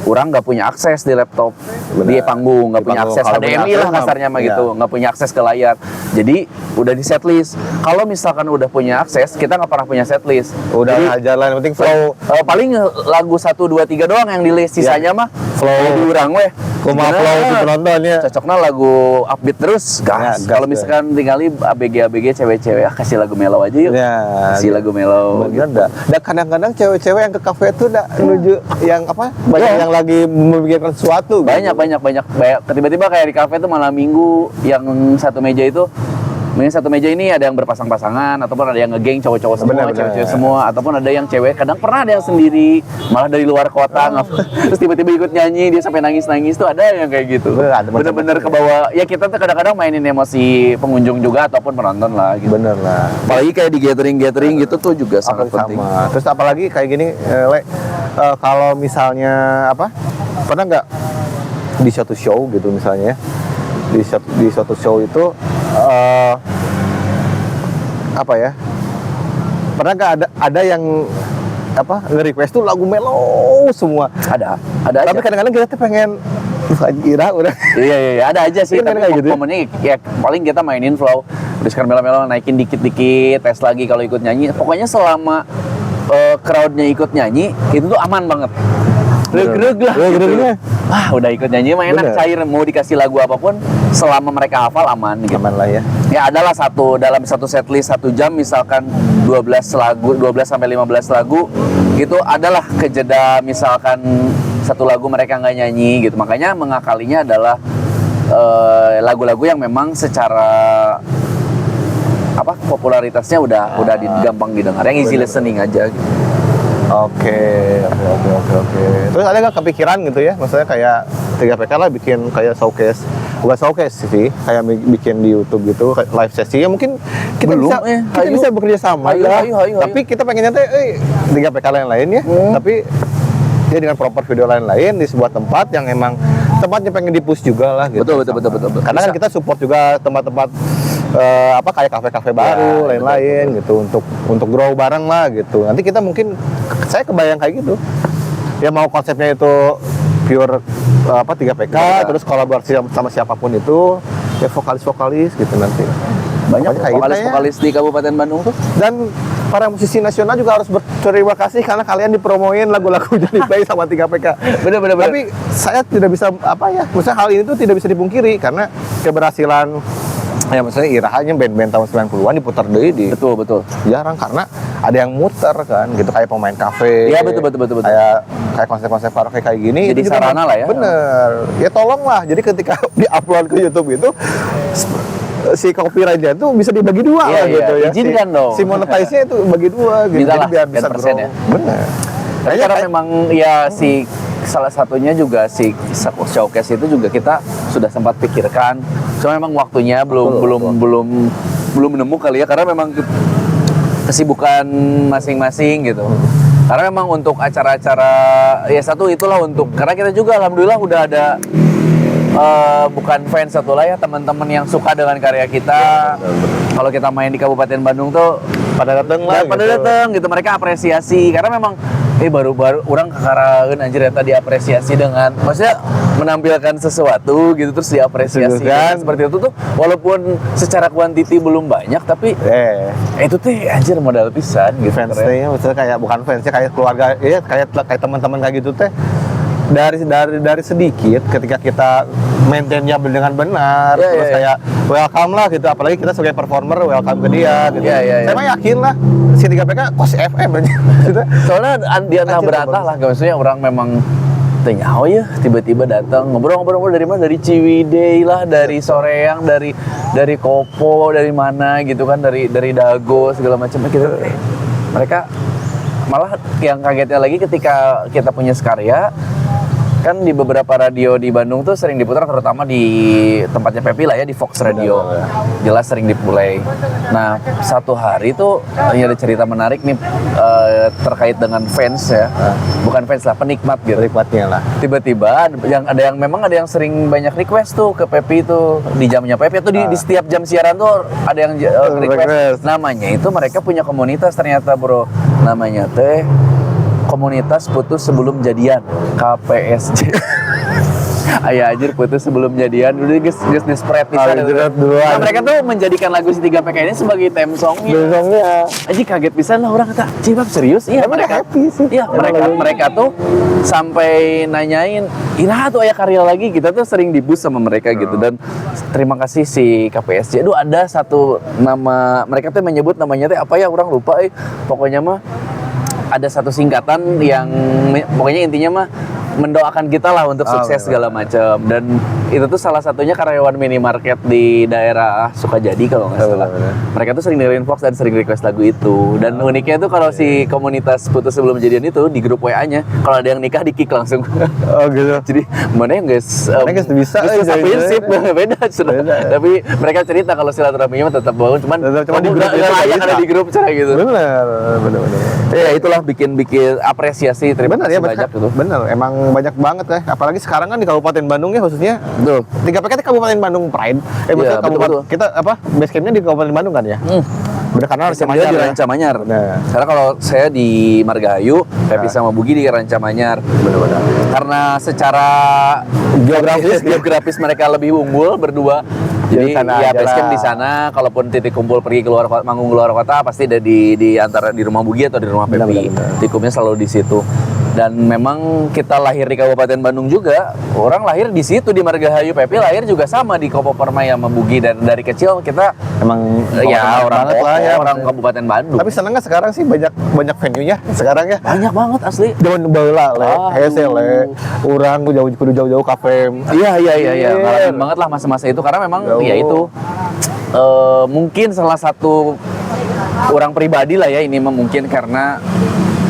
orang nggak punya akses di laptop, di panggung nggak punya akses HDMI lah kasarnya mah gitu, nggak punya akses ke layar. Jadi udah di setlist. Kalau misalkan udah punya akses, kita nggak pernah punya setlist. Udah jalan, penting flow. Paling lagu 1, 2, 3 doang yang di list, sisanya mah flow di urang weh. Kumaha flow si penontonnya. Cocoknya lagu upbeat terus, gas. Kalau misalkan tinggali ABG cewek-cewek, kasih lagu mellow aja yuk. Kasih lagu mellow. Bener dah. Dan kadang-kadang cewek-cewek yang ke kafe itu menuju yang apa? Banyak yang lagi memikirkan sesuatu. Banyak. Tiba-tiba kayak di kafe tuh malam minggu yang satu meja itu. Mungkin satu meja ini ada yang berpasang-pasangan, ataupun ada yang ngegeng cowok-cowok semua, cewek-cewek semua, ataupun ada yang cewek, kadang pernah ada yang sendiri, malah dari luar kota, terus tiba-tiba ikut nyanyi, dia sampai nangis-nangis tuh ada yang kayak gitu. Bener-bener ke bawah. Ya kita tuh kadang-kadang mainin emosi pengunjung juga ataupun penonton lah. Gitu. Bener lah. Apalagi kayak di gathering gitu tuh juga sangat penting. Terus apalagi kayak gini, kalau misalnya apa? Pernah nggak di suatu show gitu misalnya? Di suatu show itu apa ya, pernah nggak ada yang apa nge-request tuh lagu mellow semua? Ada tapi aja. kadang-kadang kita tuh pengen kira udah iya ada aja sih, tapi kayak gitu momennya ya paling kita mainin flow, udah sekarang melo-melo naikin dikit-dikit, tes lagi kalau ikut nyanyi, pokoknya selama crowdnya ikut nyanyi itu tuh aman banget. Reg-reg lah gitu. Udah ikut nyanyi mah enak, cair, mau dikasih lagu apapun selama mereka hafal aman gitu. Aman lah ya. Ya adalah dalam satu setlist 1 jam misalkan 12 sampai 15 lagu gitu, adalah kejeda misalkan satu lagu mereka nggak nyanyi gitu. Makanya mengakalinya adalah lagu-lagu yang memang secara popularitasnya udah gampang didengar, yang easy listening aja gitu. Oke. Terus ada nggak kepikiran gitu ya, maksudnya kayak 3PK lah bikin kayak showcase, bukan showcase sih, kayak bikin di YouTube gitu, live sesi ya mungkin kita bisa bekerja sama ya. Tapi kita pengennya tuh 3PK lain ya, tapi ya dengan proper video lain di sebuah tempat yang emang tempatnya pengen di push juga lah gitu. Betul. Karena kan kita support juga tempat-tempat kayak kafe-kafe baru, lain-lain gitu, untuk grow bareng lah gitu. Nanti kita mungkin, saya kebayang kayak gitu. Ya mau konsepnya itu pure 3PK, terus kolaborasi sama siapapun itu, ya vokalis gitu nanti. Banyak vokalis di Kabupaten Bandung tuh. Dan para musisi nasional juga harus berterima kasih karena kalian dipromoin lagu-lagunya di play sama 3PK. Bener. Tapi saya tidak bisa maksudnya hal ini tuh tidak bisa dipungkiri karena keberhasilan ya, maksudnya Iraha band-band tahun 90-an diputar deh di. Betul. Jarang karena ada yang muter kan gitu, kayak pemain kafe. Iya, betul. Kayak konsep-konsep karaoke kayak gini. Jadi sarana lah ya. Bener. Ya tolonglah. Jadi ketika di-upload ke YouTube itu si copyright-nya itu bisa dibagi dua lah gitu ya. Izinkan dong. Si monetize-nya itu bagi dua gitu. Jadi biar bisa grow. Ya. Bener. Karena memang ya salah satunya juga si showcase itu juga kita sudah sempat pikirkan. Cuma memang waktunya belum nemu kali ya, karena memang kesibukan masing-masing gitu. Karena memang untuk acara-acara ya satu itulah karena kita juga alhamdulillah udah ada bukan fans satu lah ya, teman-teman yang suka dengan karya kita. Kalau kita main di Kabupaten Bandung tuh pada datang gitu, mereka apresiasi karena memang baru-baru orang kekaraeun anjir eta diapresiasi dengan maksudnya menampilkan sesuatu gitu terus diapresiasi kan seperti itu tuh, walaupun secara kuantiti belum banyak tapi itu teh anjir modal pisan gitu. Fansnya maksudnya kayak bukan fansnya, kayak keluarga ya, kayak teman-teman kayak gitu teh. Dari sedikit ketika kita maintainnya dengan benar, terus kayak welcome lah gitu, apalagi kita sebagai performer welcome ke dia gitu. Saya mah yakin lah si 3PK kos FM aja gitu. Soalnya di antara berantah lah, maksudnya orang memang tanya, oh ya tiba-tiba datang ngobrol-ngobrol dari mana, dari Ciwidey lah, dari Soreang, dari Kopo, dari mana gitu kan, dari Dago segala macam gitu. Mereka malah yang kagetnya lagi ketika kita punya Sekarya kan di beberapa radio di Bandung tuh sering diputar, terutama di tempatnya Pepi lah ya, di Fox Radio. Jelas sering diplay. Nah, satu hari tuh ada cerita menarik nih terkait dengan fans ya. Bukan fans lah, penikmat gitu. Penikmatnya lah. Tiba-tiba ada yang sering banyak request tuh ke Pepi tuh di jamnya Pepi, atau di setiap jam siaran tuh ada yang request. Namanya itu mereka punya komunitas ternyata, bro. Namanya teh Komunitas Putus Sebelum Jadian, KPSJ. Ayah anjir, putus sebelum jadian udah guys di spread di sana. Nah, mereka tuh menjadikan lagu si 3PK ini sebagai theme songnya. Anjir kaget pisan lah orang kata, "Cibab serius?" Iya, mereka happy sih. Iya, mereka tuh sampai nanyain, "Ira tuh aya karya lagi?" Kita tuh sering dibus sama mereka gitu, dan terima kasih si KPSJ. Aduh, ada satu nama, mereka tuh menyebut namanya teh apa ya, orang lupa pokoknya mah ada satu singkatan yang pokoknya intinya mah mendoakan kita lah untuk sukses segala macam. Dan itu tuh salah satunya karyawan minimarket di daerah Sukajadi kalau nggak salah. Mereka tuh sering dengerin Fox dan sering request lagu itu. Dan uniknya tuh kalau si Komunitas Putus Sebelum Jadian itu di grup WA-nya, kalau ada yang nikah di kick langsung. Oh gitu. Jadi mana yang guys bisa prinsip beda sudah. Tapi mereka cerita kalau silaturahminya tetap bangun, cuman di grup layak ada di grup cara gitu. Benar. Ya itulah bikin apresiasi, terima kasih banyak gitu. Bener, emang banyak banget ya. Apalagi sekarang kan di Kabupaten Bandung ya khususnya. Betul. 3PK itu Kabupaten Bandung Pride. Iya, betul. Kita base campnya di Kabupaten Bandung kan ya? Bener, karena Rancamanyar di Rancamanyar. Nah. Karena kalau saya di Margahayu, Pepi sama Bugi di Rancamanyar. Benar-benar. Karena secara geografis mereka lebih unggul berdua. Jadi ya basecamp di sana, kalaupun titik kumpul pergi keluar manggung keluar kota pasti ada di antara di rumah Bugi atau di rumah Pepi. Tikumnya selalu di situ. Dan memang kita lahir di Kabupaten Bandung juga, orang lahir di situ di Margahayu. Pepi lahir juga sama di Kopo Permai sama Bugi, dan dari kecil kita emang ya orang Kabupaten Bandung. Tapi seneng nggak sekarang sih banyak venue-nya sekarang ya? Banyak banget asli. Zaman baheula urang jauh-jauh kafe. Iya. Ngalamin banget lah masa-masa itu, karena memang ya itu mungkin salah satu orang pribadi lah ya, ini mungkin karena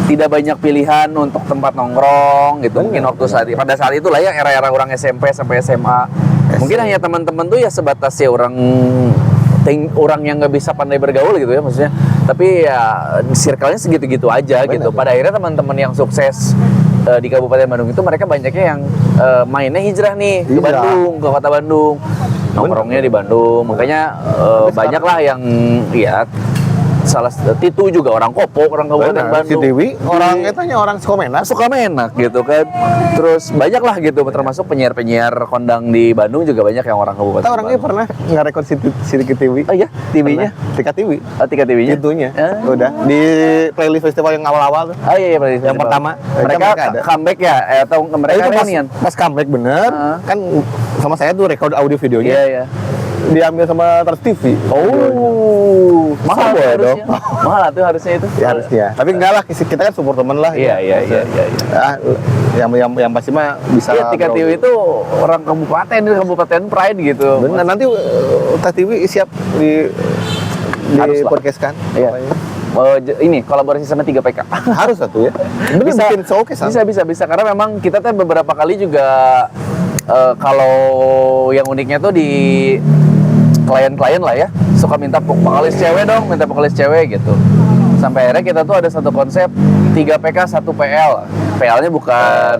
tidak banyak pilihan untuk tempat nongkrong gitu. Mungkin waktu pada saat itu lah ya, era-era orang SMP sampai SMA. Mungkin hanya teman-teman tuh ya sebatas ya orang yang nggak bisa pandai bergaul gitu ya maksudnya. Tapi ya circle-nya segitu-gitu aja gitu. Pada akhirnya teman-teman yang sukses di Kabupaten Bandung itu mereka banyaknya yang mainnya hijrah nih ke Bandung, ke kota Bandung. Nongkrongnya di Bandung. Makanya banyak lah yang ya salah Titu juga orang Kopo, orang Kabupaten Bandung. Si Dewi orang etanya orang Sukamenak gitu kan. Terus banyak lah gitu, termasuk penyiar-penyiar kondang di Bandung juga banyak yang orang Kabupaten Bandung. Orangnya pernah nge-record si Tiwi. Oh iya, TV-nya. Tika Tiwi. Oh, Tika TV-nya. Itunya. Udah di playlist festival yang awal-awal tuh. Oh iya, playlist yang pertama. Mereka comeback ya atau mereka reunian? Pas comeback bener. Kan sama saya tuh record audio videonya. Iya. Diambil sama Trans TV. Oh, mahal ya dong. Mahal tuh harusnya itu. Ya harusnya. Tapi enggak lah, kita kan support temen lah. Iya. Yang pasti mah bisa. Iya, Tika TV itu orang Kabupaten Pride gitu. Benar, nanti Trans TV siap di podcast kan. Iya. Ini kolaborasi sama 3PK. Harus satu ya. Bisa bikin showcase. Bisa karena memang kita tuh beberapa kali juga kalau yang uniknya tuh di klien-klien lah ya, suka minta vokalis cewek gitu. Sampai akhirnya kita tuh ada satu konsep 3PK 1 PL. PL-nya bukan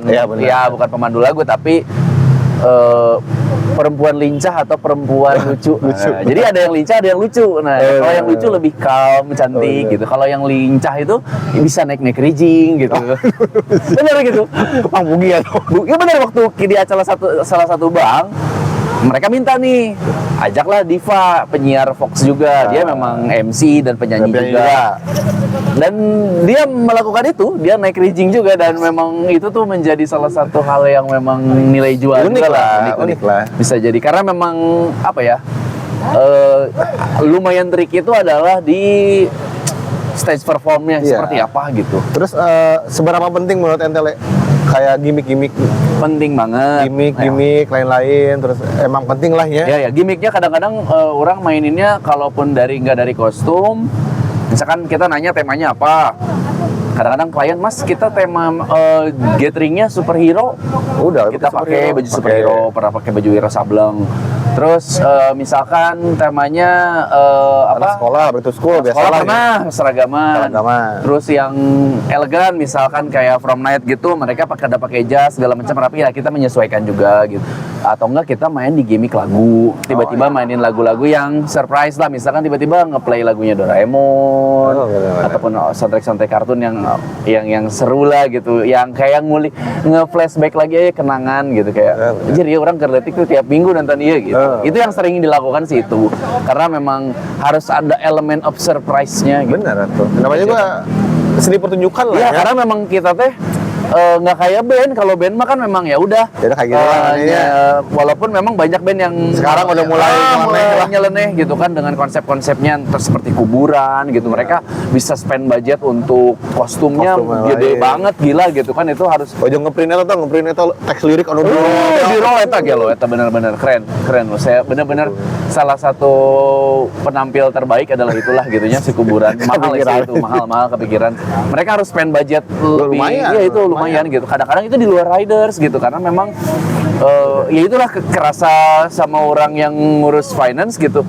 bukan pemandu lagu, tapi perempuan lincah atau perempuan lucu. Jadi ada yang lincah, ada yang lucu. Nah, kalau yang lucu lebih calm, cantik gitu. Kalau yang lincah itu bisa naik rigging gitu. Bener gitu. Bang Bugi ya. Ya bener, waktu di acara salah satu bank, mereka minta nih, ajaklah Diva, penyiar Fox juga. Dia memang MC dan penyanyi juga. Dan dia melakukan itu, dia naik rigging juga, dan memang itu tuh menjadi salah satu hal yang memang nilai jual unik lah. Bisa jadi karena memang apa ya? Lumayan trik itu adalah di stage performnya seperti apa gitu. Terus seberapa penting menurut Entele kayak gimmick-gimmick penting banget. gimmick lain-lain, terus emang penting lah ya. Ya, gimmicknya kadang-kadang orang maininnya kalaupun nggak dari kostum, misalkan kita nanya temanya apa, kadang-kadang klien, mas kita tema gatheringnya superhero, Udah kita pakai baju superhero, pernah pakai baju Wiro Sableng. Terus misalkan temanya anak sekolah, back to school biasa sekolah lah pernah seragaman. Terus yang elegan misalkan kayak From Night gitu, mereka ada pakai jas segala macam rapi, ya kita menyesuaikan juga gitu. Atau enggak kita main di gimmick lagu, tiba-tiba mainin lagu-lagu yang surprise lah, misalkan tiba-tiba ngeplay lagunya Doraemon, ataupun soundtrack kartun yang seru lah gitu, yang kayak nge-flashback lagi aja kenangan gitu, kayak jadi orang kerletik tuh tiap minggu nonton dia gitu. Itu yang sering dilakukan sih itu, karena memang harus ada elemen of surprise-nya gitu. Benar tuh. Namanya juga seni pertunjukan lah ya. ya. Karena memang kita teh nggak kayak band. Kalau band mah kan memang ya udah kayak gitu lah. Walaupun memang banyak band yang sekarang udah mulai nyeleneh gitu kan dengan konsep-konsepnya seperti kuburan gitu. Mereka bisa spend budget untuk kostumnya gede banget, gila gitu kan. Itu harus ngeprint itu teks lirik anu di roll eta bener-bener keren loh. Saya bener-bener salah satu penampil terbaik adalah itulah gitunya si kuburan. Mahal itu, mahal kepikiran. Mereka harus spend budget lebih. Lumayan. Ya itu lumayan gitu. Kadang-kadang itu di luar riders gitu, karena memang ya itulah kerasa sama orang yang ngurus finance gitu.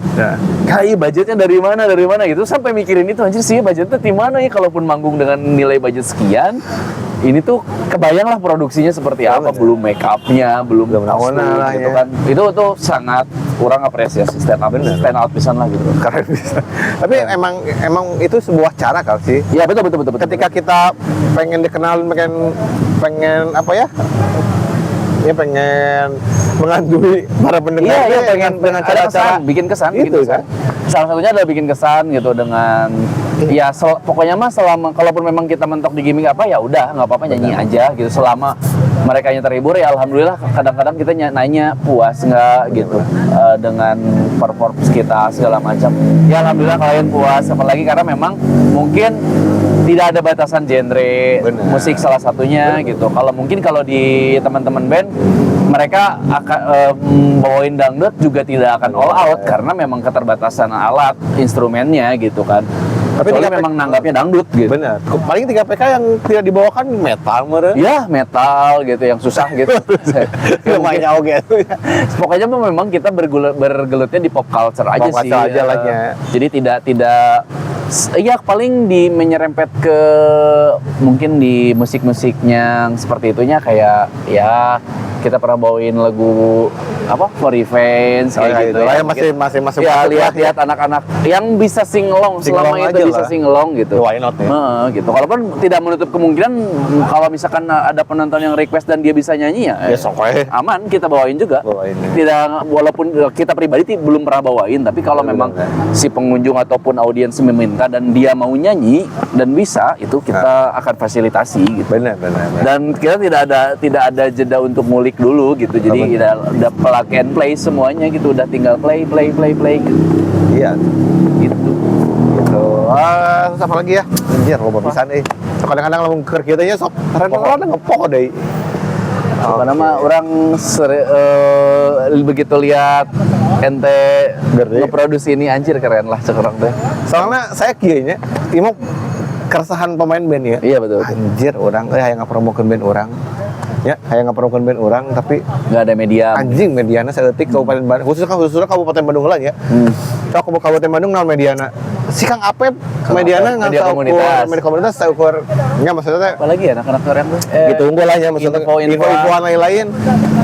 Kayak budgetnya dari mana gitu, sampai mikirin itu, anjir sih budgetnya di mana ya, kalaupun manggung dengan nilai budget sekian, ini tuh kebayang lah produksinya seperti apa, belum make up-nya, belum kostum gitu kan. Itu tuh sangat kurang apresiasi, stand out pisan lah gitu. Keren bisa. Tapi emang itu sebuah cara kali sih. Ya betul. Ketika kita pengen dikenal, pengen apa ya? Ya pengen mengandui para pendengar. Iya, pengen cara-cara bikin kesan gitu kan. Salah satunya adalah bikin kesan gitu dengan ya pokoknya mah selama kalaupun memang kita mentok di gimmick apa, ya udah nggak apa-apa, nyanyi aja gitu. Selama mereka yang terhibur ya alhamdulillah. Kadang-kadang kita nanya puas nggak gitu dengan performance kita segala macam. Ya alhamdulillah kalian puas, apalagi karena memang mungkin tidak ada batasan genre musik salah satunya gitu. Kalau di teman-teman band, mereka akan bawain dangdut juga tidak akan all out karena memang keterbatasan alat instrumennya gitu kan. Tapi dia memang nanggapnya dangdut gitu. Benar. Paling 3 PK yang tidak dibawakan metal meren. Ya metal gitu yang susah gitu. Lumayan gitu. Pokoknya memang kita bergelutnya di pop culture aja sih. Jadi tidak ya paling menyerempet ke mungkin di musik-musiknya yang seperti itunya, kayak ya kita pernah bawain lagu apa For Revenge kayak gitu ya. Masih ya, lihat anak-anak yang bisa sing along selama itu bisa sing along gitu. Why not ya? Gitu. Walaupun tidak menutup kemungkinan kalau misalkan ada penonton yang request dan dia bisa nyanyi ya aman, kita bawain juga. Tidak, walaupun kita pribadi belum pernah bawain, tapi kalau memang si pengunjung ataupun audiens meminta dan dia mau nyanyi dan bisa, itu kita akan fasilitasi gitu. Benar. Dan kita tidak ada jeda untuk ngulik dulu gitu. Jadi udah plug and play semuanya gitu, udah tinggal play gitu. Iya. Gitu. Apa lagi ya? Anjir, loba pisan kadang-kadang lamun keur kieu teh nya sok rada ngepok deui. Karena mah orang begitu lihat ente ngeproduksi ini, anjir keren lah sekarang teh. Soalnya saya kieu nya timo keresahan pemain band ya. Iya betul. Anjir, orang hayang ngapromokeun band orang. Ya, hayang ngapromokeun band orang tapi nggak ada media. Anjing mediana saeutik Kabupaten Bandung, khususnya Kabupaten Bandung lah ya. Sok Kabupaten Bandung naon mediana. Si Kang Apep mediana media komunitas saukur nya maksudnya apalagi anak-anak orang tuh gitu unggul lah ya, maksudnya info-infoan lain-lain.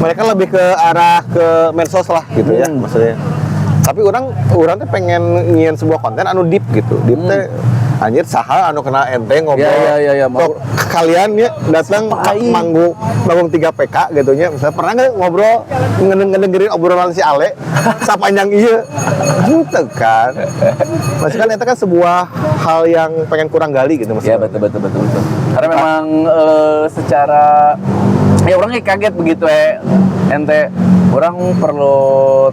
Mereka lebih ke arah ke medsos lah gitu ya maksudnya. Tapi orang tuh pengen ngieun sebuah konten anu deep gitu. Deep teh anjir saha anu kena ente ngobrol. Ya. Kalian ya datang manggung 3 PK gitu nya. Misalnya pernah nggak ngobrol ngedengerin obrolan si Ale sapanjang ieu? Gitu kan. Maksudnya kan itu kan sebuah hal yang pengen kurang gali gitu maksudnya. Ya betul. Karena memang secara ya orangnya kaget begitu ente orang perlu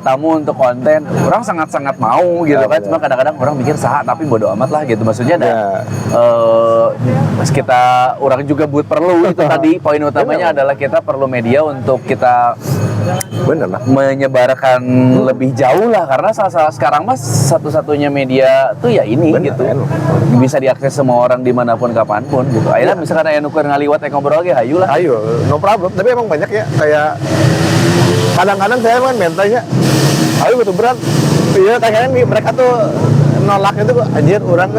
tamu untuk konten, orang sangat-sangat mau gitu kan. Cuma kadang-kadang orang mikir tapi bodo amat lah gitu. Maksudnya kita orang juga perlu itu tadi poin utamanya adalah kita perlu media untuk kita menyebarkan lebih jauh lah, karena sekarang mas satu-satunya media tuh ya ini gitu, bisa diakses semua orang dimanapun kapanpun gitu. Akhirnya misalkan aya nuker ngaliwat ngobrol ge hayu lah. Ayo, no problem. Tapi emang banyak ya kayak kadang-kadang saya kan mentalnya ayo betul berat. Iya kayaknya mereka tuh nolaknya tuh anjir orang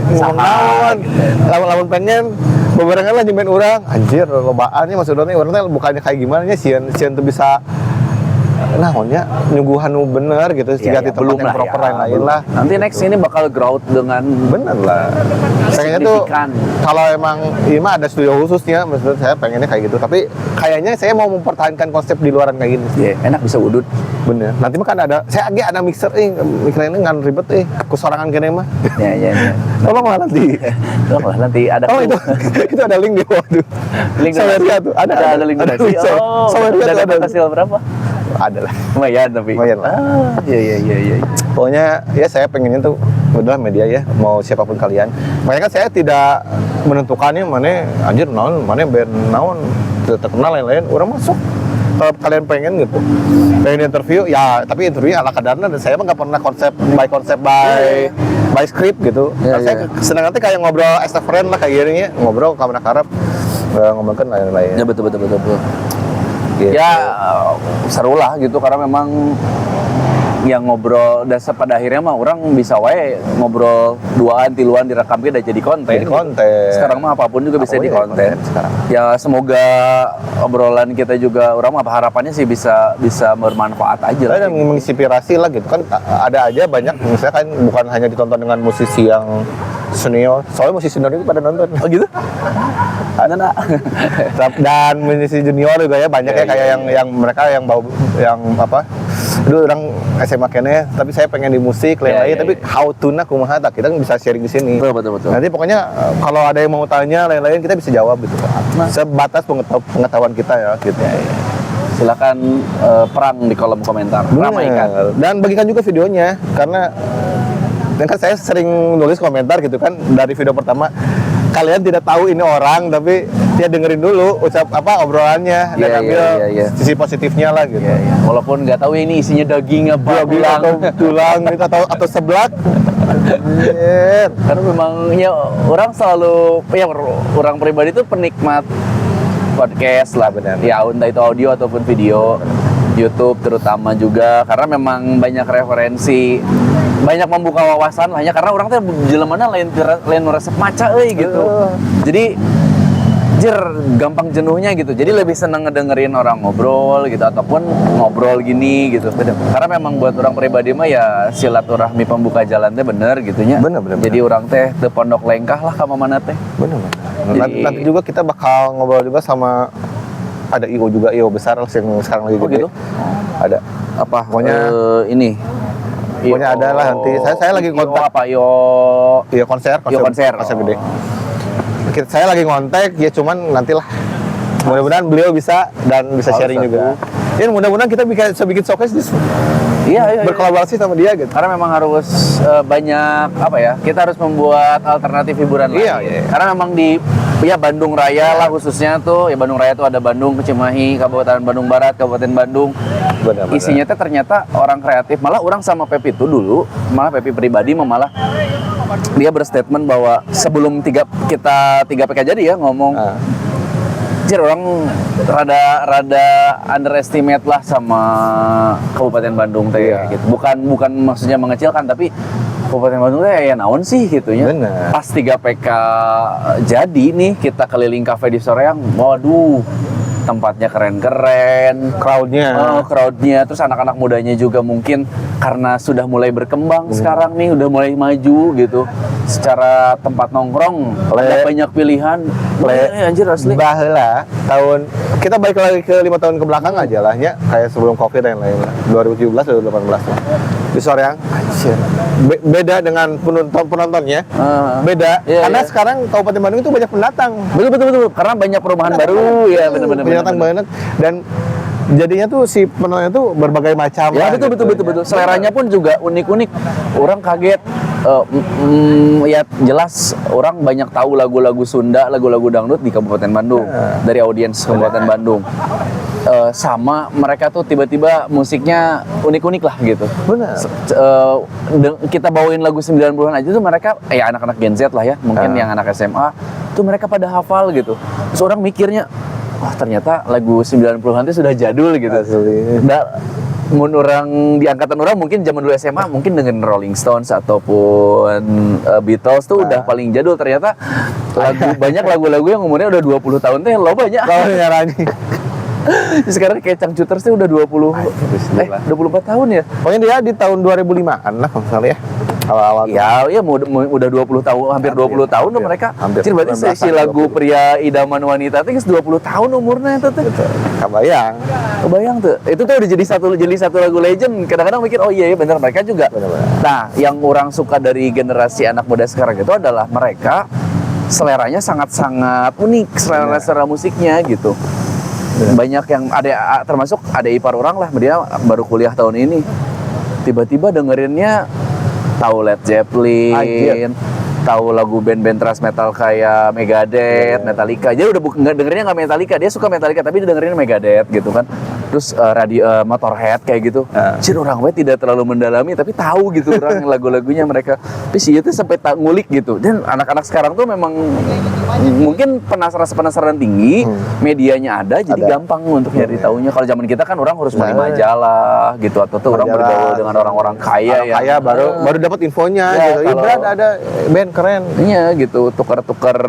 ngomong lawan pengen beberapa lah nyemen orang anjir lobaannya maksudnya orang tuh bukannya kayak gimana nya sieun tuh bisa naonnya nyuguhan bener gitu sehingga di tempat yang proper lain lah. Nanti next ini bakal growth dengan bener lah. Kayaknya tuh kalau emang ini mah ada studio khususnya, maksud saya pengennya kayak gitu. Tapi kayaknya saya mau mempertahankan konsep di luaran kayak gini. Enak bisa udut. Bener. Nanti mah kan saya ada mixer mikirnya ngan ribet kusorangan kene mah. Ya. Tolong lah nanti. Ada. Oh itu ada link di bawah tuh. Link Saweria tuh. Ada link donasi. Saweria tuh ada hasil berapa? Ada lah. Lumayan tapi. Lumayan lah. Iya. Pokoknya ya saya pengennya tuh udah media ya, mau siapapun kalian. Makanya kan saya tidak menentukannya mana anjir naon, mana band naon terkenal lain-lain, orang masuk. Kalau kalian pengen gitu, pengen interview ya, tapi interview ala kadarnya dan saya mah nggak pernah konsep by script gitu. Saya senang nanti kayak ngobrol as a friend lah kayak gini ya, ngobrol kamera karep ngomongin lain-lain. Ya betul. Gitu. Ya seru lah gitu, karena memang yang ngobrol dan pada akhirnya mah orang bisa wae ngobrol 2-3 direkam udah jadi konten. Sekarang mah apapun juga bisa di konten sekarang. Ya semoga obrolan kita juga orang mah harapannya sih bisa bermanfaat aja lah. Dan menginspirasi lah gitu kan, ada aja banyak misalnya kan bukan hanya ditonton dengan musisi yang senior, soalnya musisi senior itu pada nonton. Oh gitu? Dan musisi junior juga ya banyak kayak yang mereka yang apa? Dulu orang SMA kene, tapi saya pengen di musik lain-lain, tapi how to kumaha kita kan bisa sharing di sini. Betul. Nanti pokoknya kalau ada yang mau tanya lain-lain kita bisa jawab gitu. Sebatas pengetahuan kita ya gitu. Silakan perang di kolom komentar, ramaikan. Dan bagikan juga videonya, karena kan saya sering nulis komentar gitu kan dari video pertama. Kalian tidak tahu ini orang, tapi ya dengerin dulu obrolannya dan ambil sisi positifnya lah gitu. Walaupun nggak tahu ini isinya daging apa tulang gitu, atau seblak. Karena memang ya orang selalu orang pribadi itu penikmat podcast lah benar. Ya entah itu audio ataupun video. YouTube terutama juga, karena memang banyak referensi, banyak membuka wawasan lah ya, karena orang tuh jelemana lain resep maca gitu. Jadi gampang jenuhnya gitu. Jadi lebih seneng ngedengerin orang ngobrol gitu, ataupun ngobrol gini gitu. Karena memang buat orang pribadi mah ya silaturahmi pembuka jalan teh bener gitunya. Bener. Jadi orang teh teu pondok lengkah lah ka mana teh. Bener. Nanti juga kita bakal ngobrol juga sama ada IO juga, IO besar yang sekarang lagi gede. Gitu? Ada. Apa? Pokoknya ini. Pokoknya ada lah nanti. Saya lagi kontak. IO konser gede. Saya lagi ngontek ya, cuman nantilah. Mudah-mudahan beliau bisa dan bisa sharing juga. Ya mudah-mudahan kita bisa bikin showcase berkolaborasi sama dia gitu. Karena memang harus banyak kita harus membuat alternatif hiburan lagi. Karena memang di Bandung Raya lah khususnya tuh, Bandung Raya tuh ada Bandung, Cimahi, Kabupaten Bandung Barat, Kabupaten Bandung. Benar. Isinya tuh ternyata orang kreatif. Malah orang sama Pepi itu dulu, malah Pepi pribadi malah dia berstatement bahwa sebelum kita 3PK jadi ya ngomong orang rada underestimate lah sama Kabupaten Bandung teh gitu. Bukan maksudnya mengecilkan, tapi Kabupaten Bandung teh ya naon sih gitunya. Bener. Pas 3PK jadi nih kita keliling kafe di Soreang, waduh tempatnya keren-keren, crowdnya, terus anak-anak mudanya juga mungkin karena sudah mulai berkembang sekarang nih, udah mulai maju gitu. Secara tempat nongkrong ada banyak pilihan. Anjir asli. Baheula tahun kita balik lagi ke 5 tahun ke belakang aja lah ya, kayak sebelum Covid dan lain-lain lah. 2017 2018 lah. Di Soreang anjir. Beda dengan penontonnya. Beda. Karena sekarang Kabupaten Bandung itu banyak pendatang. Betul. Karena banyak perumahan baru ya, benar-benar. Pendatang banget, dan jadinya tuh si penontonnya tuh berbagai macam. Ya lah betul. Seleranya pun juga unik-unik. Orang kaget. Ya jelas orang banyak tahu lagu-lagu Sunda, lagu-lagu dangdut di Kabupaten Bandung dari audiens Kabupaten Bandung. Sama mereka tuh tiba-tiba musiknya unik-unik lah gitu. Benar. Kita bawain lagu 90-an aja tuh mereka ya anak-anak Gen Z lah ya, mungkin yang anak SMA tuh mereka pada hafal gitu. Terus orang mikirnya, wah ternyata lagu 90-an itu sudah jadul gitu. Mun orang di angkatan orang mungkin zaman dulu SMA mungkin dengan Rolling Stones ataupun Beatles tuh udah paling jadul. Ternyata banyak lagu-lagu yang umurnya udah 20 tahun teh lo banyak. Sekarang kayak Changcuters tuh udah 24 tahun ya. Pokoknya dia di tahun 2005-an lah kalau salah ya. Awal-awal. Ya udah 20 tahun, hampir 20 tahun tuh mereka. Jadi berarti si lagu pria idaman wanita itu 20 tahun umurnya itu tuh. Kebayang tuh. Itu tuh udah jadi satu lagu legend. Kadang-kadang mikir oh iya benar mereka juga. Nah, yang orang suka dari generasi anak muda sekarang itu adalah mereka seleranya sangat-sangat unik, selera musiknya gitu. Banyak yang ada termasuk ada ipar orang lah, dia baru kuliah tahun ini. Tiba-tiba dengerinnya tahu Led Zeppelin, tahu lagu band-band thrash metal kayak Megadeth, Metallica. Dia udah nggak dengerinnya nggak Metallica, dia suka Metallica tapi dia dengerinnya Megadeth gitu kan. Terus Motorhead kayak gitu. Ciri orang gue tidak terlalu mendalami tapi tahu gitu orang lagu-lagunya mereka. Tapi sih itu sampai ngulik gitu. Dan anak-anak sekarang tuh memang mungkin penasaran tinggi, medianya ada jadi gampang untuk nyari taunya. Kalau zaman kita kan orang harus beli majalah gitu atau tuh orang bergaul dengan orang-orang kaya baru dapat infonya gitu. Ibarat ada band keren. Iya gitu, tukar-tukar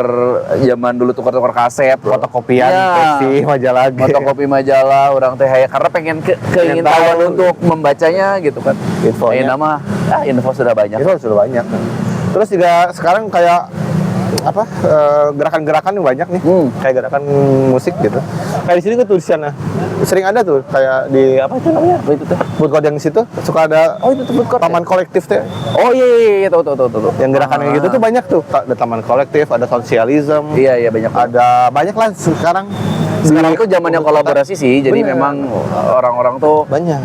zaman dulu tukar-tukar kaset, fotokopian majalah. Fotokopi majalah orang teh karena pengen keinginan untuk membacanya gitu kan. Infonya info sudah banyak. Terus juga sekarang kayak gerakan-gerakan yang banyak nih, kayak gerakan musik gitu. Kayak di sini tuh tulisannya sering ada tuh kayak di apa itu namanya? Apa itu tuh? Food court yang di situ suka ada. Oh itu tuh food court. Taman kolektif teh. Oh iya tahu. Yang gerakan kayak gitu tuh banyak tuh. Ada taman kolektif, ada sosialisme. Iya banyak. Ada banyak lah sekarang. Sekarang itu zamannya kolaborasi sih. Jadi memang orang-orang tuh banyak.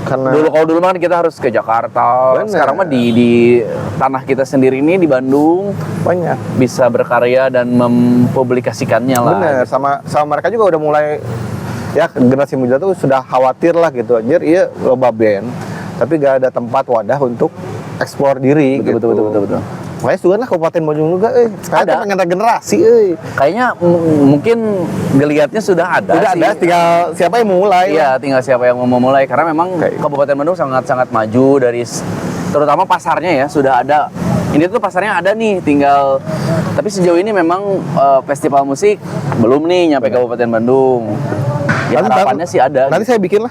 Karena kalau dulu kan kita harus ke Jakarta. Sekarang mah di tanah kita sendiri ini di Bandung banyak bisa berkarya dan mempublikasikannya lah. Bener, sama mereka juga udah mulai ya generasi muda tuh sudah khawatir lah gitu. Anjir, iya loba band tapi gak ada tempat wadah untuk eksplor diri. Betul. Makanya juga lah Kabupaten Bandung juga, sekarang ada pengen regenerasi, Kayaknya mungkin geliatnya sudah ada. Sudah ada, tinggal siapa yang mau mulai. Iya, tinggal siapa yang mau mulai. Karena memang Kabupaten Bandung sangat-sangat maju dari, terutama pasarnya ya sudah ada. Ini tuh pasarnya ada nih, tinggal. Tapi sejauh ini memang festival musik belum nih nyampe Kabupaten Bandung. Ya harapannya sih ada. Nanti saya bikin lah,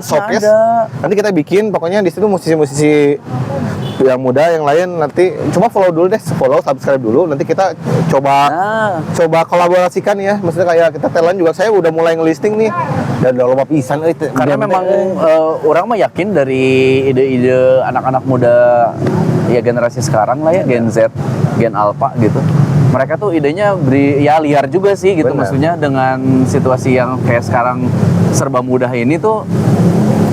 showcase. Nanti kita bikin, pokoknya di situ musisi-musisi yang muda, yang lain nanti cuma follow dulu deh, subscribe dulu, nanti kita coba kolaborasikan ya, maksudnya kayak kita talent juga, saya udah mulai ngelisting nih dan udah lupa pisan karena memang orang mah yakin dari ide-ide anak-anak muda ya generasi sekarang lah ya, Gen Z, Gen Alpha gitu. Mereka tuh idenya liar juga sih gitu. Maksudnya dengan situasi yang kayak sekarang serba mudah ini tuh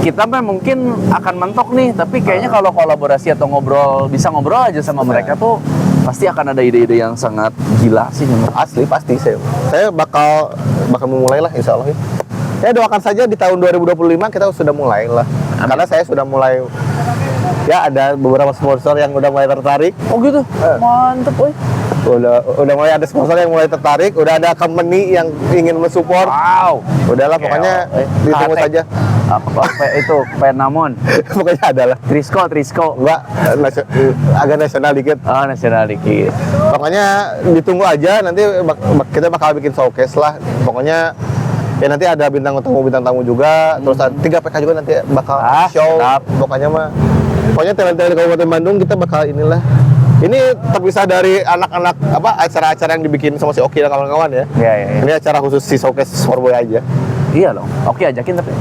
kita mungkin akan mentok nih, tapi kayaknya kalau kolaborasi atau bisa ngobrol aja sama mereka tuh pasti akan ada ide-ide yang sangat gila sih. Asli pasti saya bakal memulai lah insya Allah. Ya doakan saja di tahun 2025 kita sudah mulai lah. Amin. Karena saya sudah mulai ya ada beberapa sponsor yang udah mulai tertarik. Oh gitu. Mantep, woy. Udah mulai ada sponsor yang mulai tertarik, udah ada company yang ingin mensupport. Wow. Udahlah pokoknya ditunggu saja. Itu Penamon. Pokoknya adalah Trisco. Enggak, agak nasional dikit. Oh, nasional dikit. Pokoknya ditunggu aja, nanti kita bakal bikin showcase lah. Pokoknya ya nanti ada bintang tamu juga, terus 3PK juga nanti bakal show. Pokoknya talent-talent di Kabupaten Bandung kita bakal inilah. Ini terpisah dari anak-anak acara-acara yang dibikin sama si Oki dan kawan-kawan ya. Iya. Ini acara khusus si showcase Sorboy aja. Iya loh. Oki ajakin tapi.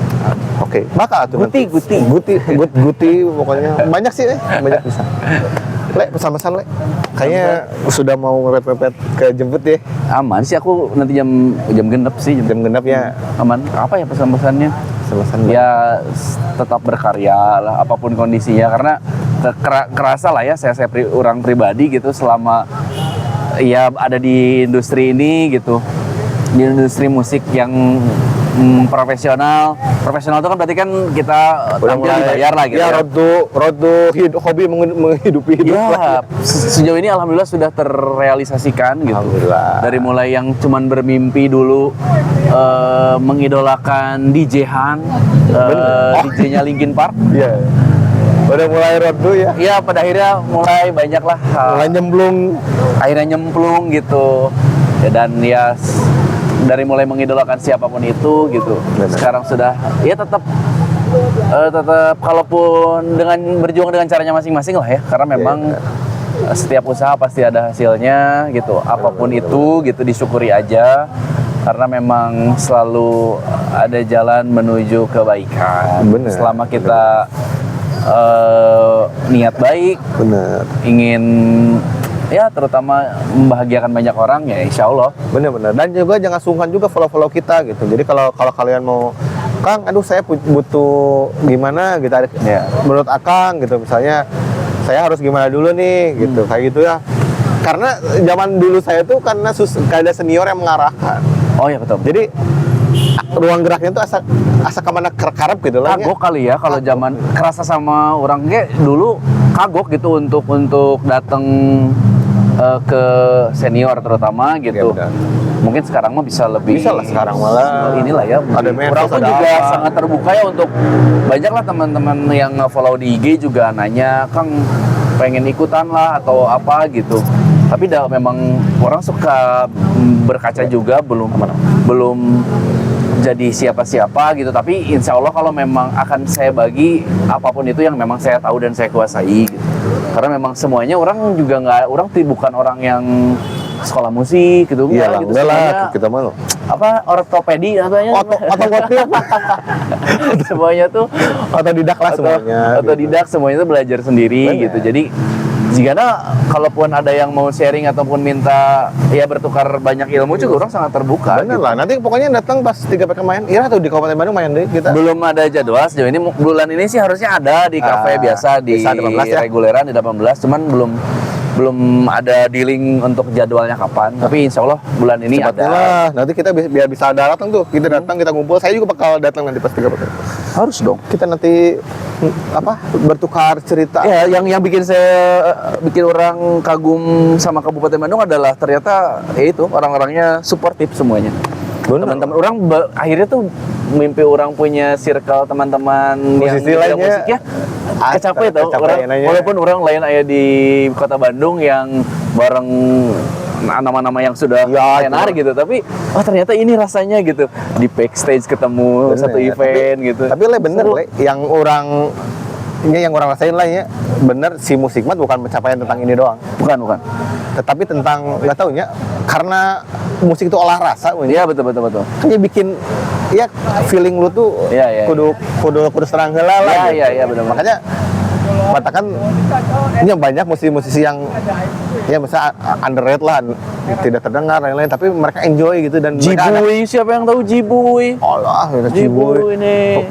Oke. Bakal tuh. Guti pokoknya banyak sih banyak bisa. Le, pesan-pesan Le. Kayaknya sudah mau mepet-mepet ke jemput ya. Aman sih, aku nanti jam genep sih. Jam genap ya. Aman. Apa ya pesan-pesannya? Pesan-pesan Ya tetap berkarya lah apapun kondisinya, karena kerasa lah ya saya orang pribadi gitu selama ya ada di industri ini gitu, di industri musik yang profesional itu kan berarti kan kita tampil dibayar lah gitu ya. Road to hobi menghidupi hidup ya, lah. sejauh ini alhamdulillah sudah terrealisasikan gitu. Alhamdulillah. Dari mulai yang cuman bermimpi dulu mengidolakan DJ Han, DJ-nya Linkin Park. Iya. Udah mulai road to ya. Ya pada akhirnya mulai banyak lah Mulai nyemplung gitu ya, dan ya dari mulai mengidolakan siapapun itu gitu. Benar. Sekarang sudah ya tetap kalaupun dengan berjuang dengan caranya masing-masing lah ya, karena memang setiap usaha pasti ada hasilnya gitu, apapun itu gitu, disyukuri aja karena memang selalu ada jalan menuju kebaikan. Benar. Selama kita niat baik, bener. ingin ya terutama membahagiakan banyak orang, ya insya Allah. Bener-bener. Dan juga jangan sungkan juga follow kita gitu. Jadi kalau kalian mau, Kang, aduh saya butuh gimana gitu, Ya. menurut Akang gitu, misalnya saya harus gimana dulu nih gitu, kayak gitu ya. Karena zaman dulu saya tuh karena kayak ada senior yang mengarahkan. Oh ya betul. Jadi ruang geraknya tuh asa kemana karep gitu lah. Kagok kali ya kalau zaman kerasa sama orang dulu kagok gitu untuk datang ke senior terutama gitu. Ya, mungkin sekarang mah bisa lebih. Bisa lah sekarang malah. Inilah ya. Ada Orang pun juga sangat terbuka ya untuk banyak lah teman-teman yang follow di IG juga nanya, Kang pengen ikutan lah atau apa gitu. Tapi memang orang suka berkaca juga, belum jadi siapa-siapa gitu. Tapi insya Allah kalau memang akan saya bagi apapun itu yang memang saya tahu dan saya kuasai gitu. Karena memang semuanya orang juga bukan orang yang sekolah musik gitu, iya gitu. Enggak lah, kita malu. Apa ortopedi katanya? Otomotif. Semuanya tuh Otodidak lah semuanya. Otodidak gitu. Semuanya tuh belajar sendiri. Bener. Gitu. Jadi jika kalaupun ada yang mau sharing ataupun minta ya bertukar banyak ilmu juga orang sangat terbuka. Bener gitu. lah, nanti pokoknya datang pas 3PK main, atau di Kabupaten Bandung main deh kita. Belum ada jadwal sejauh ini, bulan ini sih harusnya ada di kafe biasa di 18 ya? reguleran di 18, cuman belum ada dealing untuk jadwalnya kapan. Tapi insya Allah bulan ini Cepatnya ada. lah, nanti kita biar bisa datang tuh, kita datang, kita ngumpul. Saya juga bakal datang nanti pas 3PK. Harus dong. Kita nanti bertukar cerita. Ya, yang bikin orang kagum sama Kabupaten Bandung adalah ternyata itu orang-orangnya suportif semuanya. Teman-teman orang akhirnya tuh mimpi orang punya circle teman-teman yang musisi lainnya musiknya kecapek tau orang, walaupun orang lain ada di kota Bandung yang bareng nama-nama yang sudah tenar gitu, tapi ternyata ini rasanya gitu di backstage ketemu satu event gitu. Tapi bener yang orang rasain lah ya, bener si musik mat bukan pencapaian tentang ini doang. Bukan. Tetapi tentang nggak taunya karena musik itu olah rasa. Iya betul. Kan dia bikin ya feeling lu tuh kudu serang heula lah. Iya benar. Makanya katakan ini banyak musisi-musisi yang ya misalnya underrated lah, tidak terdengar lain-lain, tapi mereka enjoy gitu dan Jibuy, siapa yang tahu Jibuy? Allah, Jibuy ini.